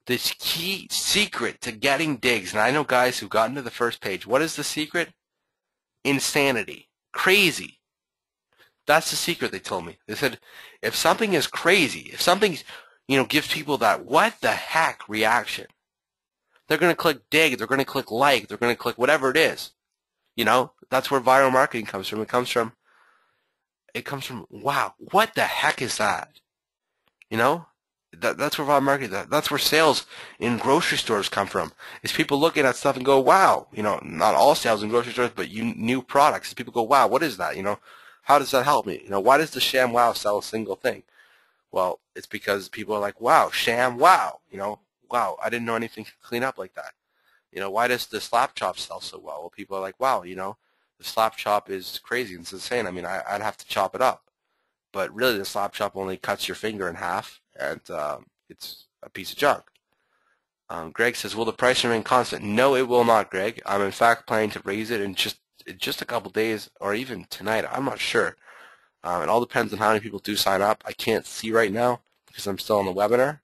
This key secret to getting digs, and I know guys who've gotten to the first page. What is the secret? Insanity. Crazy. That's the secret, they told me. They said, if something is crazy, if something, gives people that what the heck reaction, they're going to click dig, they're going to click like, they're going to click whatever it is. That's where viral marketing comes from. It comes from, wow, what the heck is that? That's where viral marketing, that's where sales in grocery stores come from. Is people looking at stuff and go, wow, not all sales in grocery stores, but new products. People go, wow, what is that? How does that help me? Why does the ShamWow sell a single thing? Well, it's because people are like, wow, ShamWow. Wow, I didn't know anything could clean up like that. Why does the Slap Chop sell so well? Well, people are like, wow, the Slap Chop is crazy. It's insane. I mean, I'd have to chop it up. But really, the Slap Chop only cuts your finger in half, and it's a piece of junk. Greg says, will the price remain constant? No, it will not, Greg. I'm in fact planning to raise it in just a couple days, or even tonight. I'm not sure. It all depends on how many people do sign up. I can't see right now because I'm still on the webinar.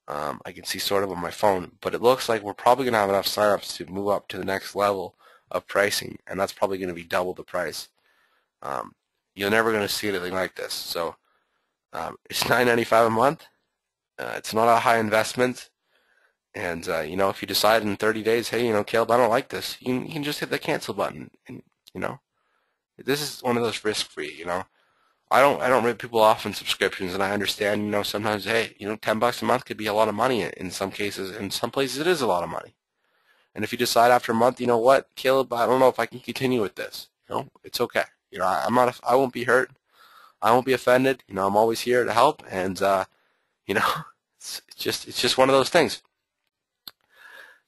I can see sort of on my phone, but it looks like we're probably going to have enough sign-ups to move up to the next level of pricing, and that's probably going to be double the price. You're never going to see anything like this. So it's $9.95 a month. It's not a high investment. And, if you decide in 30 days, hey, Caleb, I don't like this, you can just hit the cancel button. And, this is one of those risk-free, I don't rip people off in subscriptions, and I understand, sometimes, hey, $10 a month could be a lot of money in some cases. In some places, it is a lot of money. And if you decide after a month, you know what, Caleb, I don't know if I can continue with this. It's okay. I won't be hurt. I won't be offended. I'm always here to help, and it's just one of those things.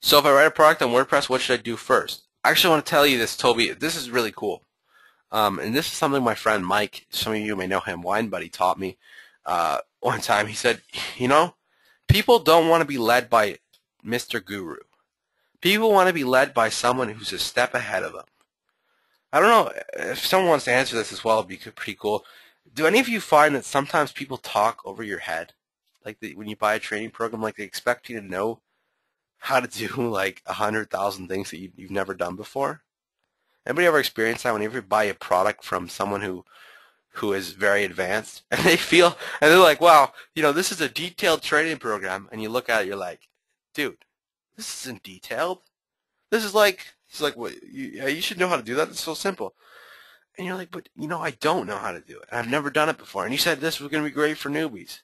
So if I write a product on WordPress, what should I do first? I actually want to tell you this, Toby. This is really cool. And this is something my friend Mike, some of you may know him, Wine Buddy, taught me one time. He said, people don't want to be led by Mr. Guru. People want to be led by someone who's a step ahead of them. I don't know if someone wants to answer this as well. It'd be pretty cool. Do any of you find that sometimes people talk over your head? Like when you buy a training program, like they expect you to know how to do like 100,000 things that you've never done before? Anybody ever experienced that whenever you buy a product from someone who is very advanced and they feel and they're like, wow, this is a detailed training program, and you look at it, you're like, dude, this isn't detailed. This is like, it's like, what, you should know how to do that. It's so simple. And you're like, but I don't know how to do it. And I've never done it before. And you said this was going to be great for newbies.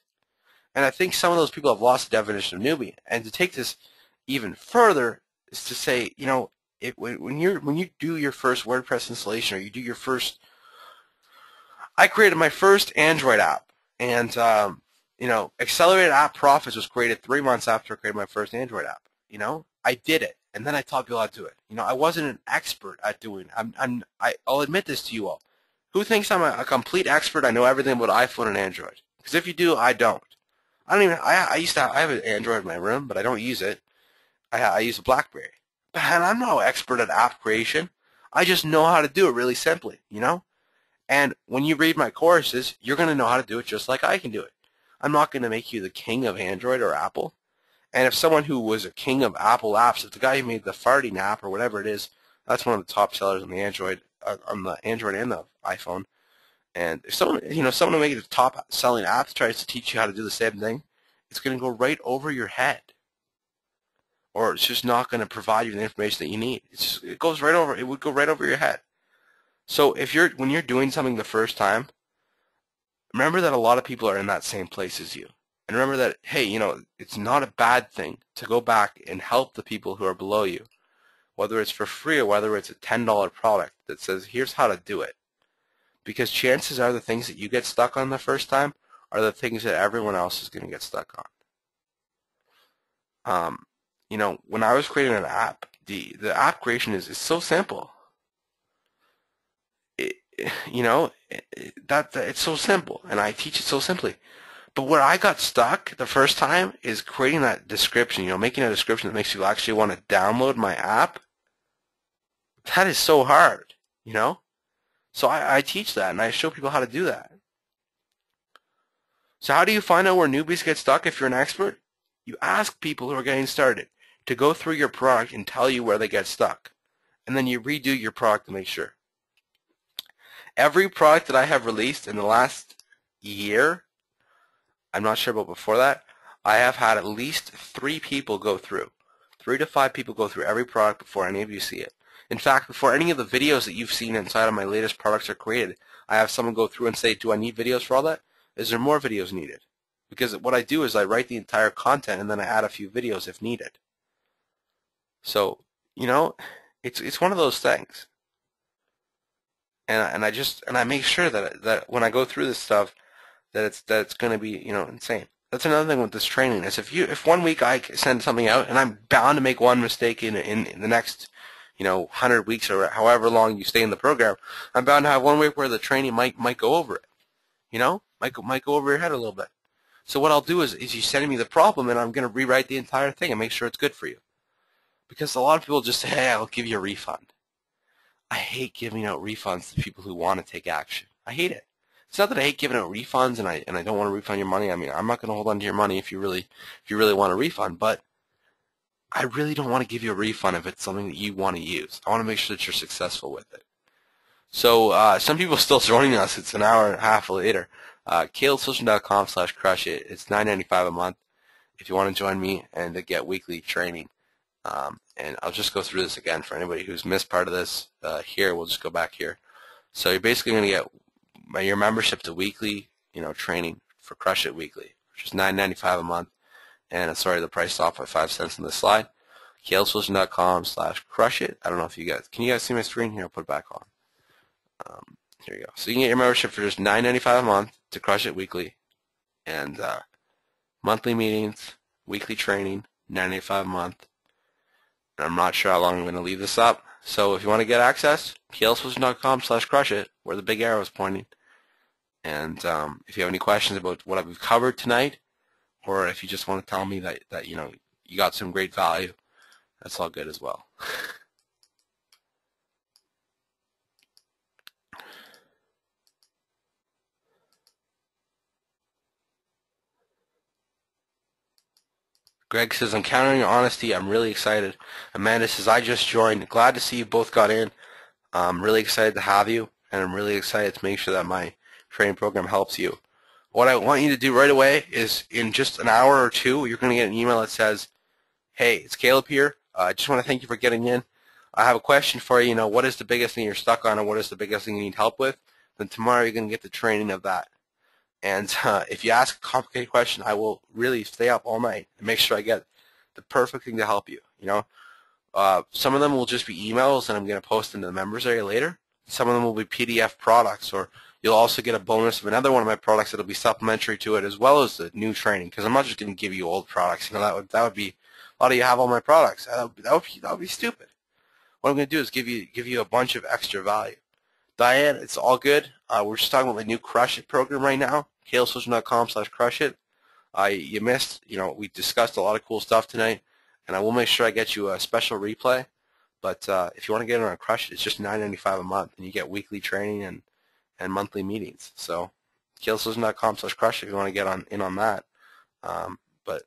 And I think some of those people have lost the definition of newbie. And to take this even further is to say, when you do your first WordPress installation, or you do your first, I created my first Android app, and Accelerated App Profits was created 3 months after I created my first Android app. I did it, and then I taught people how to do it. I wasn't an expert at doing it. I'll admit this to you all. Who thinks I'm a complete expert? I know everything about iPhone and Android. Because if you do, I don't. I have an Android in my room, but I don't use it. I use a BlackBerry. And I'm no expert at app creation. I just know how to do it really simply, And when you read my courses, you're going to know how to do it just like I can do it. I'm not going to make you the king of Android or Apple. And if someone who was a king of Apple apps, if the guy who made the farting app or whatever it is, that's one of the top sellers on the Android and the iPhone. And if someone who makes the top selling apps tries to teach you how to do the same thing, it's going to go right over your head, or it's just not going to provide you the information that you need. It would go right over your head. So when you're doing something the first time, remember that a lot of people are in that same place as you. And remember that, hey, it's not a bad thing to go back and help the people who are below you, whether it's for free or whether it's a $10 product that says, here's how to do it. Because chances are the things that you get stuck on the first time are the things that everyone else is going to get stuck on. When I was creating an app, the app creation is so simple. It's so simple, and I teach it so simply. But where I got stuck the first time is creating that description, making a description that makes people actually want to download my app. That is so hard, So I teach that, and I show people how to do that. So how do you find out where newbies get stuck if you're an expert? You ask people who are getting started to go through your product and tell you where they get stuck. And then you redo your product to make sure. Every product that I have released in the last year, I'm not sure about before that, I have had at least 3 people go through. 3 to 5 people go through every product before any of you see it. In fact, before any of the videos that you've seen inside of my latest products are created, I have someone go through and say, do I need videos for all that? Is there more videos needed? Because what I do is I write the entire content and then I add a few videos if needed. So, it's one of those things. And I make sure that when I go through this stuff, that it's going to be insane. That's another thing with this training is if 1 week I send something out and I'm bound to make one mistake in the next 100 weeks or however long you stay in the program, I'm bound to have 1 week where the training might go over it. Might go over your head a little bit. So what I'll do is you send me the problem and I'm going to rewrite the entire thing and make sure it's good for you. Because a lot of people just say, hey, I'll give you a refund. I hate giving out refunds to people who want to take action. I hate it. It's not that I hate giving out refunds and I don't want to refund your money. I mean, I'm not going to hold on to your money if you really want a refund, but I really don't want to give you a refund if it's something that you want to use. I want to make sure that you're successful with it. So some people are still joining us. It's an hour and a half later. KalebSolution.com/crushit. It's $9.95 a month if you want to join me and to get weekly training. And I'll just go through this again for anybody who's missed part of this here. We'll just go back here. So you're basically going to get your membership to weekly, training for Crush It Weekly, which is $9.95 a month. And sorry, the price is off by 5 cents on this slide. KalebSolution.com/crushit. I don't know if can you guys see my screen here? I'll put it back on. Here you go. So you can get your membership for just $9.95 a month to Crush It Weekly, and monthly meetings, weekly training, $9.95 a month. And I'm not sure how long I'm going to leave this up. So if you want to get access, KalebSolution.com/crushit, where the big arrow is pointing. And if you have any questions about what I've covered tonight, or if you just want to tell me that you got some great value, that's all good as well. Greg says, I'm counting on your honesty. I'm really excited. Amanda says, I just joined. Glad to see you both got in. I'm really excited to have you, and I'm really excited to make sure that my training program helps you. What I want you to do right away is in just an hour or two, you're going to get an email that says, hey, it's Caleb here. I just want to thank you for getting in. I have a question for you. What is the biggest thing you're stuck on, or what is the biggest thing you need help with? Then tomorrow you're going to get the training of that. And if you ask a complicated question, I will really stay up all night and make sure I get the perfect thing to help you. Some of them will just be emails, and I'm going to post into the members area later. Some of them will be PDF products, or you'll also get a bonus of another one of my products that'll be supplementary to it, as well as the new training. Because I'm not just going to give you old products. That would be a lot of you have all my products. That would be stupid. What I'm going to do is give you a bunch of extra value. Diane, it's all good. We're just talking about the new Crush It program right now. calesocial.com/crushit. You missed, we discussed a lot of cool stuff tonight, and I will make sure I get you a special replay. But if you want to get in on Crush It, it's just $9.95 a month, and you get weekly training and monthly meetings. So calesocial.com/crushit if you want to get in on that. But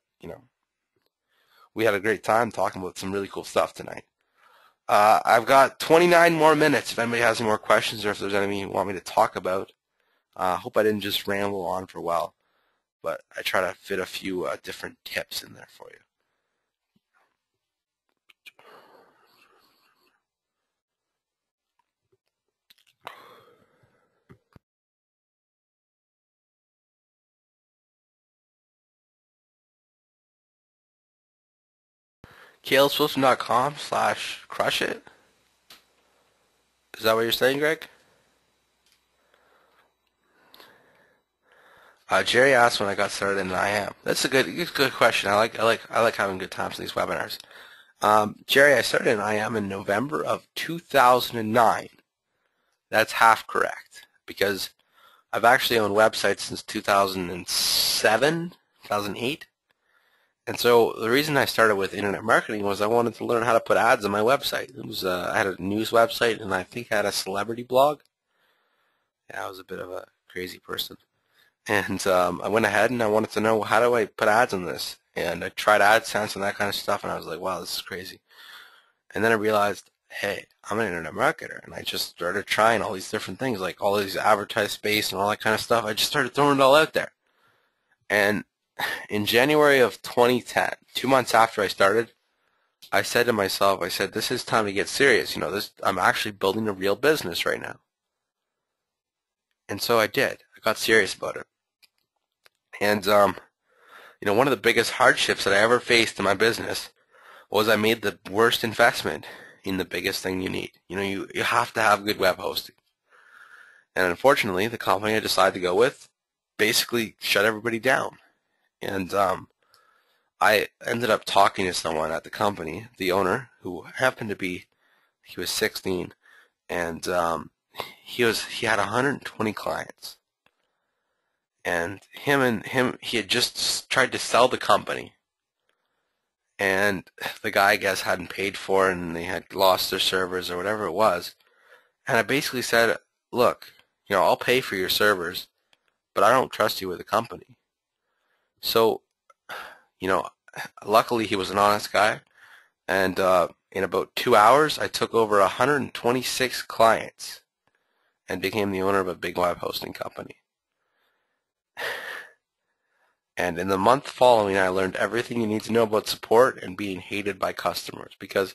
we had a great time talking about some really cool stuff tonight. I've got 29 more minutes if anybody has any more questions or if there's anything you want me to talk about. I hope I didn't just ramble on for a while, but I try to fit a few different tips in there for you. caleswilson.com/crushit. Is that what you're saying, Greg? Jerry asked when I got started in IAM. That's a good question. I like having good times in these webinars. Jerry, I started in IAM in November of 2009. That's half correct, because I've actually owned websites since 2007, 2008. And so the reason I started with internet marketing was I wanted to learn how to put ads on my website. It was I had a news website, and I think I had a celebrity blog. Yeah, I was a bit of a crazy person. And I went ahead and I wanted to know, how do I put ads on this? And I tried AdSense and that kind of stuff, and I was like, wow, this is crazy. And then I realized, hey, I'm an internet marketer, and I just started trying all these different things, like all these advertised space and all that kind of stuff. I just started throwing it all out there. And in January of 2010, 2 months after I started, I said to myself, this is time to get serious. I'm actually building a real business right now. And so I did. I got serious about it. And, one of the biggest hardships that I ever faced in my business was I made the worst investment in the biggest thing you need. You have to have good web hosting. And unfortunately, the company I decided to go with basically shut everybody down. And I ended up talking to someone at the company, the owner, who happened to be, he was 16, and he had 120 clients. And he had just tried to sell the company, and the guy, I guess, hadn't paid for it, and they had lost their servers or whatever it was. And I basically said, look, I'll pay for your servers, but I don't trust you with the company. So, luckily he was an honest guy, and in about 2 hours I took over 126 clients and became the owner of a big web hosting company. And in the month following, I learned everything you need to know about support and being hated by customers, because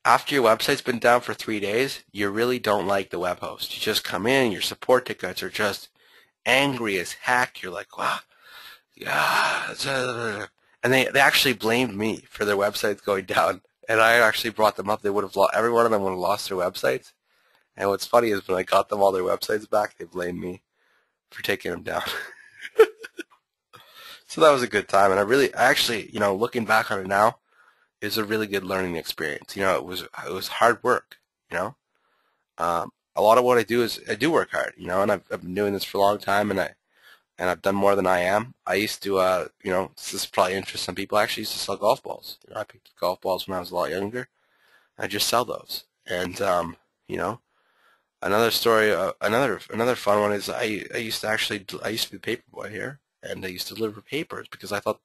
after your website's been down for 3 days, you really don't like the web host. You just come in, your support tickets are just angry as heck. You're like, wow, yeah. And they actually blamed me for their websites going down. And I actually brought them up. They would have every one of them would have lost their websites. And what's funny is when I got them all their websites back, they blamed me for taking them down. So that was a good time. And I actually, looking back on it now, it's a really good learning experience. It was hard work. A lot of what I do is I do work hard. And I've been doing this for a long time, and I've done more than I am. I used to, this is probably interests some people. I actually used to sell golf balls. I picked up golf balls when I was a lot younger. I just sell those. And, another story, another fun one is I used to be the paper boy here, and I used to deliver papers because I thought,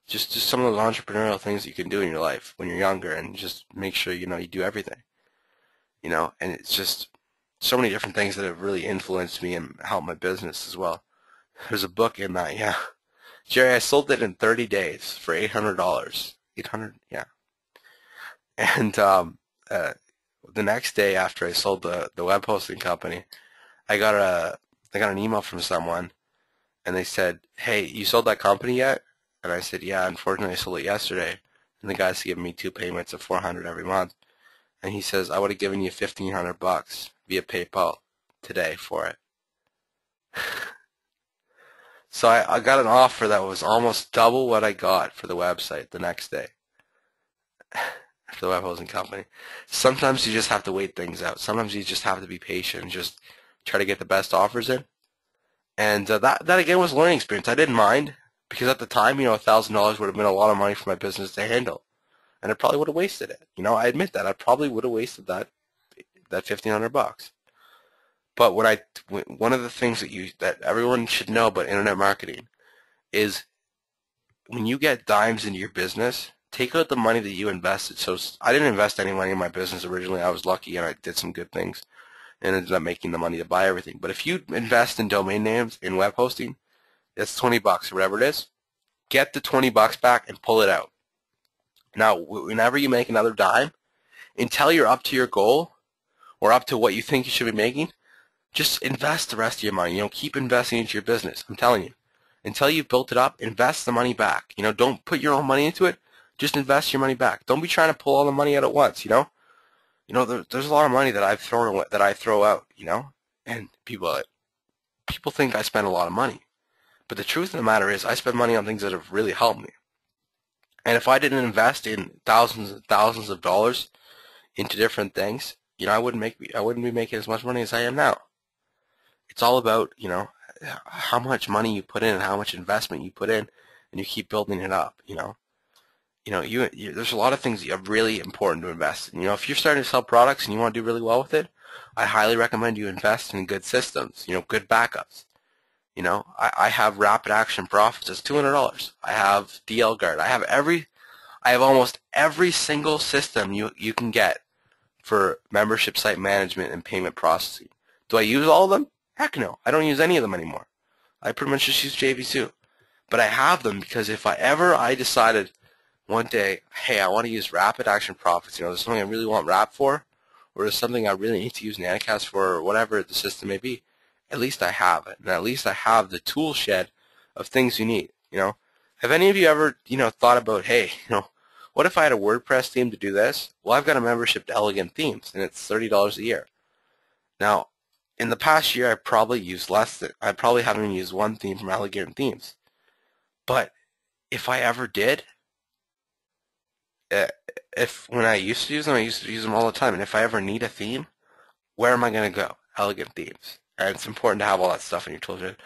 Just some of those entrepreneurial things you can do in your life when you're younger, and just make sure you do everything. And it's just so many different things that have really influenced me and helped my business as well. There's a book in that, yeah. Jerry, I sold it in 30 days for $800. 800, yeah. And the next day after I sold the web hosting company, I got an email from someone, and they said, "Hey, you sold that company yet?" And I said, "Yeah, unfortunately I sold it yesterday." And the guy's giving me 2 payments of $400 every month. And he says, "I would have given you $1,500 via PayPal today for it." So I got an offer that was almost double what I got for the website the next day for the web hosting company. Sometimes you just have to wait things out. Sometimes you just have to be patient and just try to get the best offers in. And that again was a learning experience. I didn't mind because at the time, $1,000 would have been a lot of money for my business to handle, and I probably would have wasted it. I admit that I probably would have wasted that $1,500. But one of the things that everyone should know about internet marketing is when you get dimes into your business, take out the money that you invested. So I didn't invest any money in my business originally. I was lucky and I did some good things and ended up making the money to buy everything. But if you invest in domain names in web hosting, it's $20 or whatever it is. Get the $20 back and pull it out. Now, whenever you make another dime, until you're up to your goal or up to what you think you should be making, just invest the rest of your money. Keep investing into your business. I'm telling you. Until you've built it up, invest the money back. Don't put your own money into it. Just invest your money back. Don't be trying to pull all the money out at once, there's a lot of money that I throw out, and people think I spend a lot of money. But the truth of the matter is I spend money on things that have really helped me. And if I didn't invest in thousands and thousands of dollars into different things, I wouldn't be making as much money as I am now. It's all about, how much money you put in and how much investment you put in, and you keep building it up, there's a lot of things that are really important to invest in. If you're starting to sell products and you want to do really well with it, I highly recommend you invest in good systems, good backups. I have Rapid Action Profits. It's $200. I have DL Guard. I have almost every single system you can get for membership site management and payment processing. Do I use all of them? Heck no. I don't use any of them anymore. I pretty much just use JVZoo. But I have them because if I decided one day, hey, I want to use Rapid Action Profits, there's something I really want RAP for, or there's something I really need to use Nanicast for, or whatever the system may be, at least I have it. And at least I have the tool shed of things you need, Have any of you ever, thought about, hey, what if I had a WordPress theme to do this? Well, I've got a membership to Elegant Themes, and it's $30 a year. Now, in the past year, I probably haven't used one theme from Elegant Themes. But if I ever did, when I used to use them, I used to use them all the time. And if I ever need a theme, where am I going to go? Elegant Themes. And it's important to have all that stuff in your toolkit.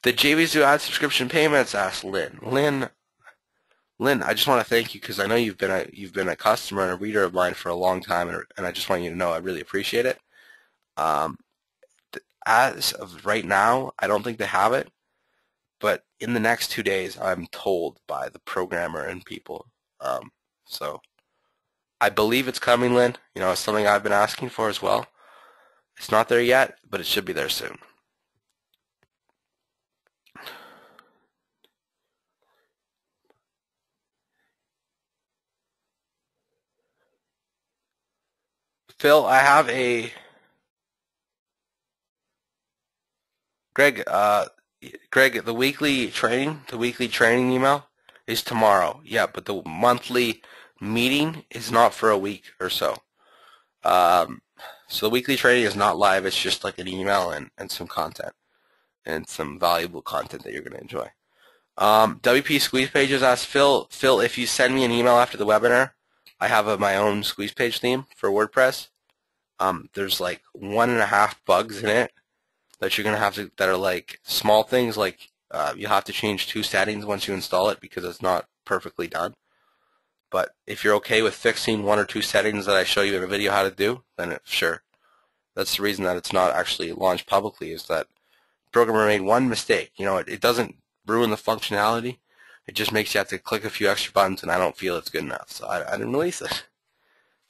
The JVZoo ad subscription payments, asked Lynn. Lynn, I just want to thank you because I know you've been a customer and a reader of mine for a long time, and I just want you to know I really appreciate it. As of right now, I don't think they have it, but in the next 2 days, I'm told by the programmer and people. So I believe it's coming, Lynn. It's something I've been asking for as well. It's not there yet, but it should be there soon. Phil, I have a Greg, the weekly training email is tomorrow. Yeah, but the monthly meeting is not for a week or so. So the weekly training is not live. It's just like an email and some content and some valuable content that you're going to enjoy. WP Squeeze Pages asked Phil, if you send me an email after the webinar, I have my own squeeze page theme for WordPress. There's like 1.5 bugs in it that you're going to have to, that are like small things, like you'll have to change 2 settings once you install it because it's not perfectly done. But if you're okay with fixing 1 or 2 settings that I show you in a video how to do, then sure. That's the reason that it's not actually launched publicly, is that the programmer made one mistake. It doesn't ruin the functionality. It just makes you have to click a few extra buttons, and I don't feel it's good enough, so I didn't release it.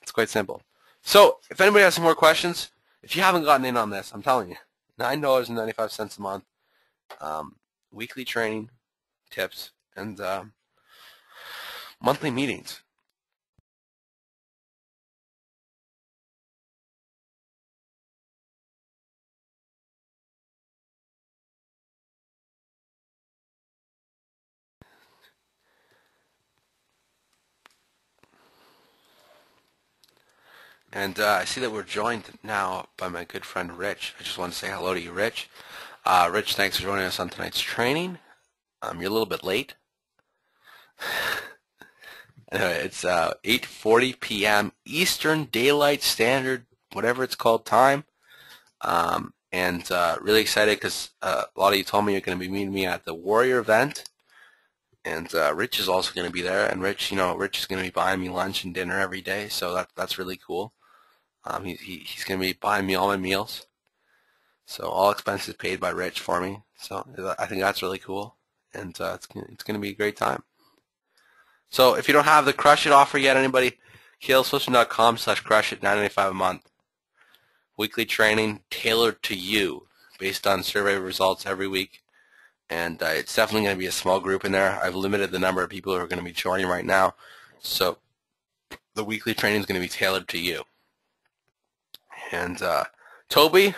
It's quite simple. So if anybody has some more questions, if you haven't gotten in on this, I'm telling you, $9.95 a month, weekly training, tips, and monthly meetings. And I see that we're joined now by my good friend Rich. I just want to say hello to you, Rich. Rich, thanks for joining us on tonight's training. You're a little bit late. Anyway, it's 8:40 p.m. Eastern Daylight Standard, whatever it's called, time. And really excited because a lot of you told me you're going to be meeting me at the Warrior event. And Rich is also going to be there. And Rich, Rich is going to be buying me lunch and dinner every day, so that's really cool. He's going to be buying me all my meals. So all expenses paid by Rich for me. So I think that's really cool. And it's going to be a great time. So if you don't have the Crush It offer yet, anybody, kaleswitchman.com/crushit, $9.95 a month. Weekly training tailored to you based on survey results every week. And it's definitely going to be a small group in there. I've limited the number of people who are going to be joining right now. So the weekly training is going to be tailored to you. And Toby,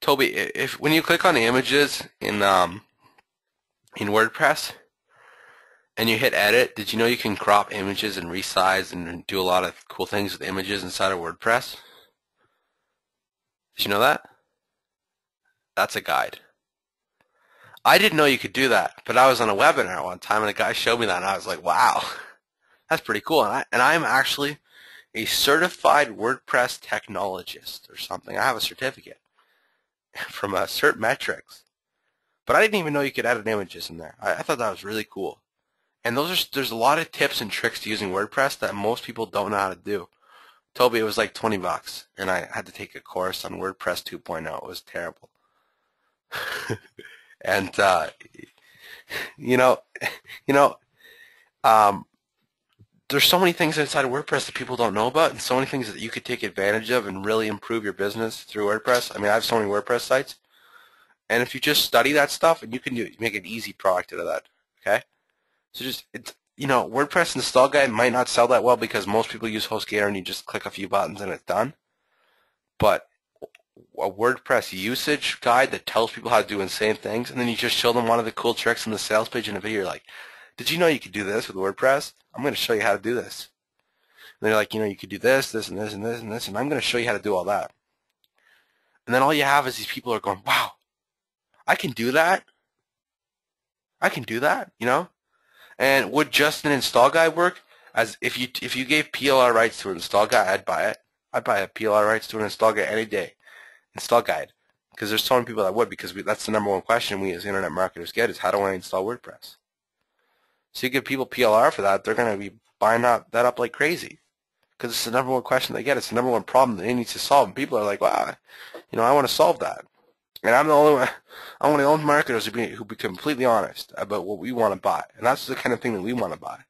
if when you click on the images in WordPress and you hit edit, did you know you can crop images and resize and do a lot of cool things with images inside of WordPress? Did you know that? That's a guide. I didn't know you could do that, but I was on a webinar one time and a guy showed me that and I was like, wow, that's pretty cool. And I'm actually a certified WordPress technologist or something. I have a certificate from Certmetrics. But I didn't even know you could edit images in there. I thought that was really cool. And there's a lot of tips and tricks to using WordPress that most people don't know how to do. Toby, it was like $20, and I had to take a course on WordPress 2.0. It was terrible. And there's so many things inside of WordPress that people don't know about, and so many things that you could take advantage of and really improve your business through WordPress. I mean, I have so many WordPress sites, and if you just study that stuff, and you can make an easy product out of that. Okay, so WordPress install guide might not sell that well because most people use HostGator and you just click a few buttons and it's done. But a WordPress usage guide that tells people how to do insane things, and then you just show them one of the cool tricks in the sales page in a video. You're like, did you know you could do this with WordPress? I'm going to show you how to do this. And they're like, you could do this, this, and this, and this, and this, and I'm going to show you how to do all that. And then all you have is these people are going, wow, I can do that? I can do that, And would just an install guide work? As if you gave PLR rights to an install guide, I'd buy it. I'd buy a PLR rights to an install guide any day. Install guide. Because there's so many people that would, because that's the number one question we as internet marketers get is how do I install WordPress? So you give people PLR for that, they're going to be buying that up like crazy. Because it's the number one question they get. It's the number one problem that they need to solve. And people are like, wow, I want to solve that. And I'm one of the only marketers who be completely honest about what we want to buy. And that's the kind of thing that we want to buy.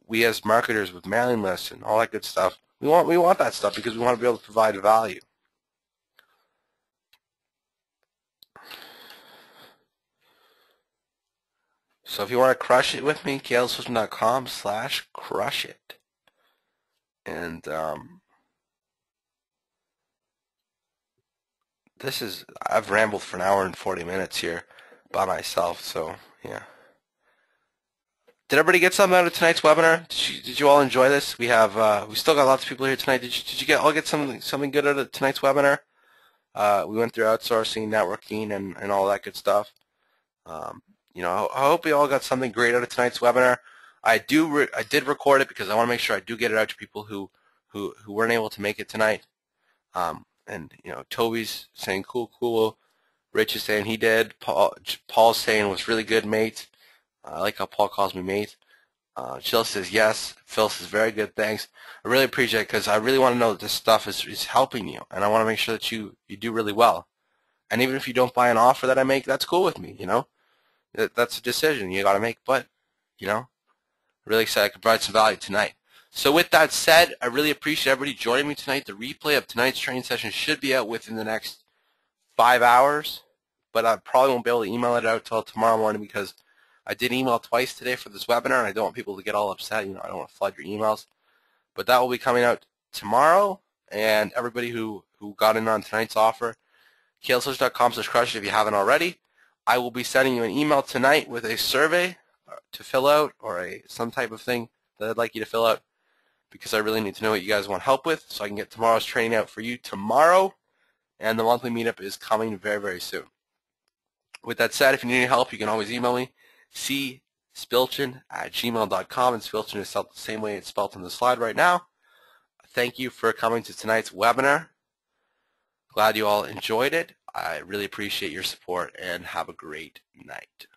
We as marketers with mailing lists and all that good stuff, we want that stuff because we want to be able to provide value. So if you want to crush it with me, kaleswitchman.com/crushit. And I've rambled for an hour and 40 minutes here by myself, so yeah. Did everybody get something out of tonight's webinar? Did you all enjoy this? We still got lots of people here tonight. Did you all get something good out of tonight's webinar? We went through outsourcing, networking, and all that good stuff. I hope you all got something great out of tonight's webinar. I did record it because I want to make sure I do get it out to people who weren't able to make it tonight. And Toby's saying cool. Rich is saying he did. Paul's saying it was really good, mate. I like how Paul calls me mate. Jill says yes. Phil says very good, thanks. I really appreciate it because I really want to know that this stuff is helping you, and I want to make sure that you do really well. And even if you don't buy an offer that I make, that's cool with me. That's a decision you got to make, but, you know, really excited I could provide some value tonight. So with that said, I really appreciate everybody joining me tonight. The replay of tonight's training session should be out within the next 5 hours, but I probably won't be able to email it out till tomorrow morning because I did email twice today for this webinar, and I don't want people to get all upset. You know, I don't want to flood your emails. But that will be coming out tomorrow, and everybody who got in on tonight's offer, klswitch.com/crush if you haven't already. I will be sending you an email tonight with a survey to fill out, or some type of thing that I'd like you to fill out, because I really need to know what you guys want help with so I can get tomorrow's training out for you tomorrow, and the monthly meetup is coming very, very soon. With that said, if you need any help, you can always email me, cspilchin@gmail.com, and Spilchin is spelled the same way it's spelled on the slide right now. Thank you for coming to tonight's webinar. Glad you all enjoyed it. I really appreciate your support, and have a great night.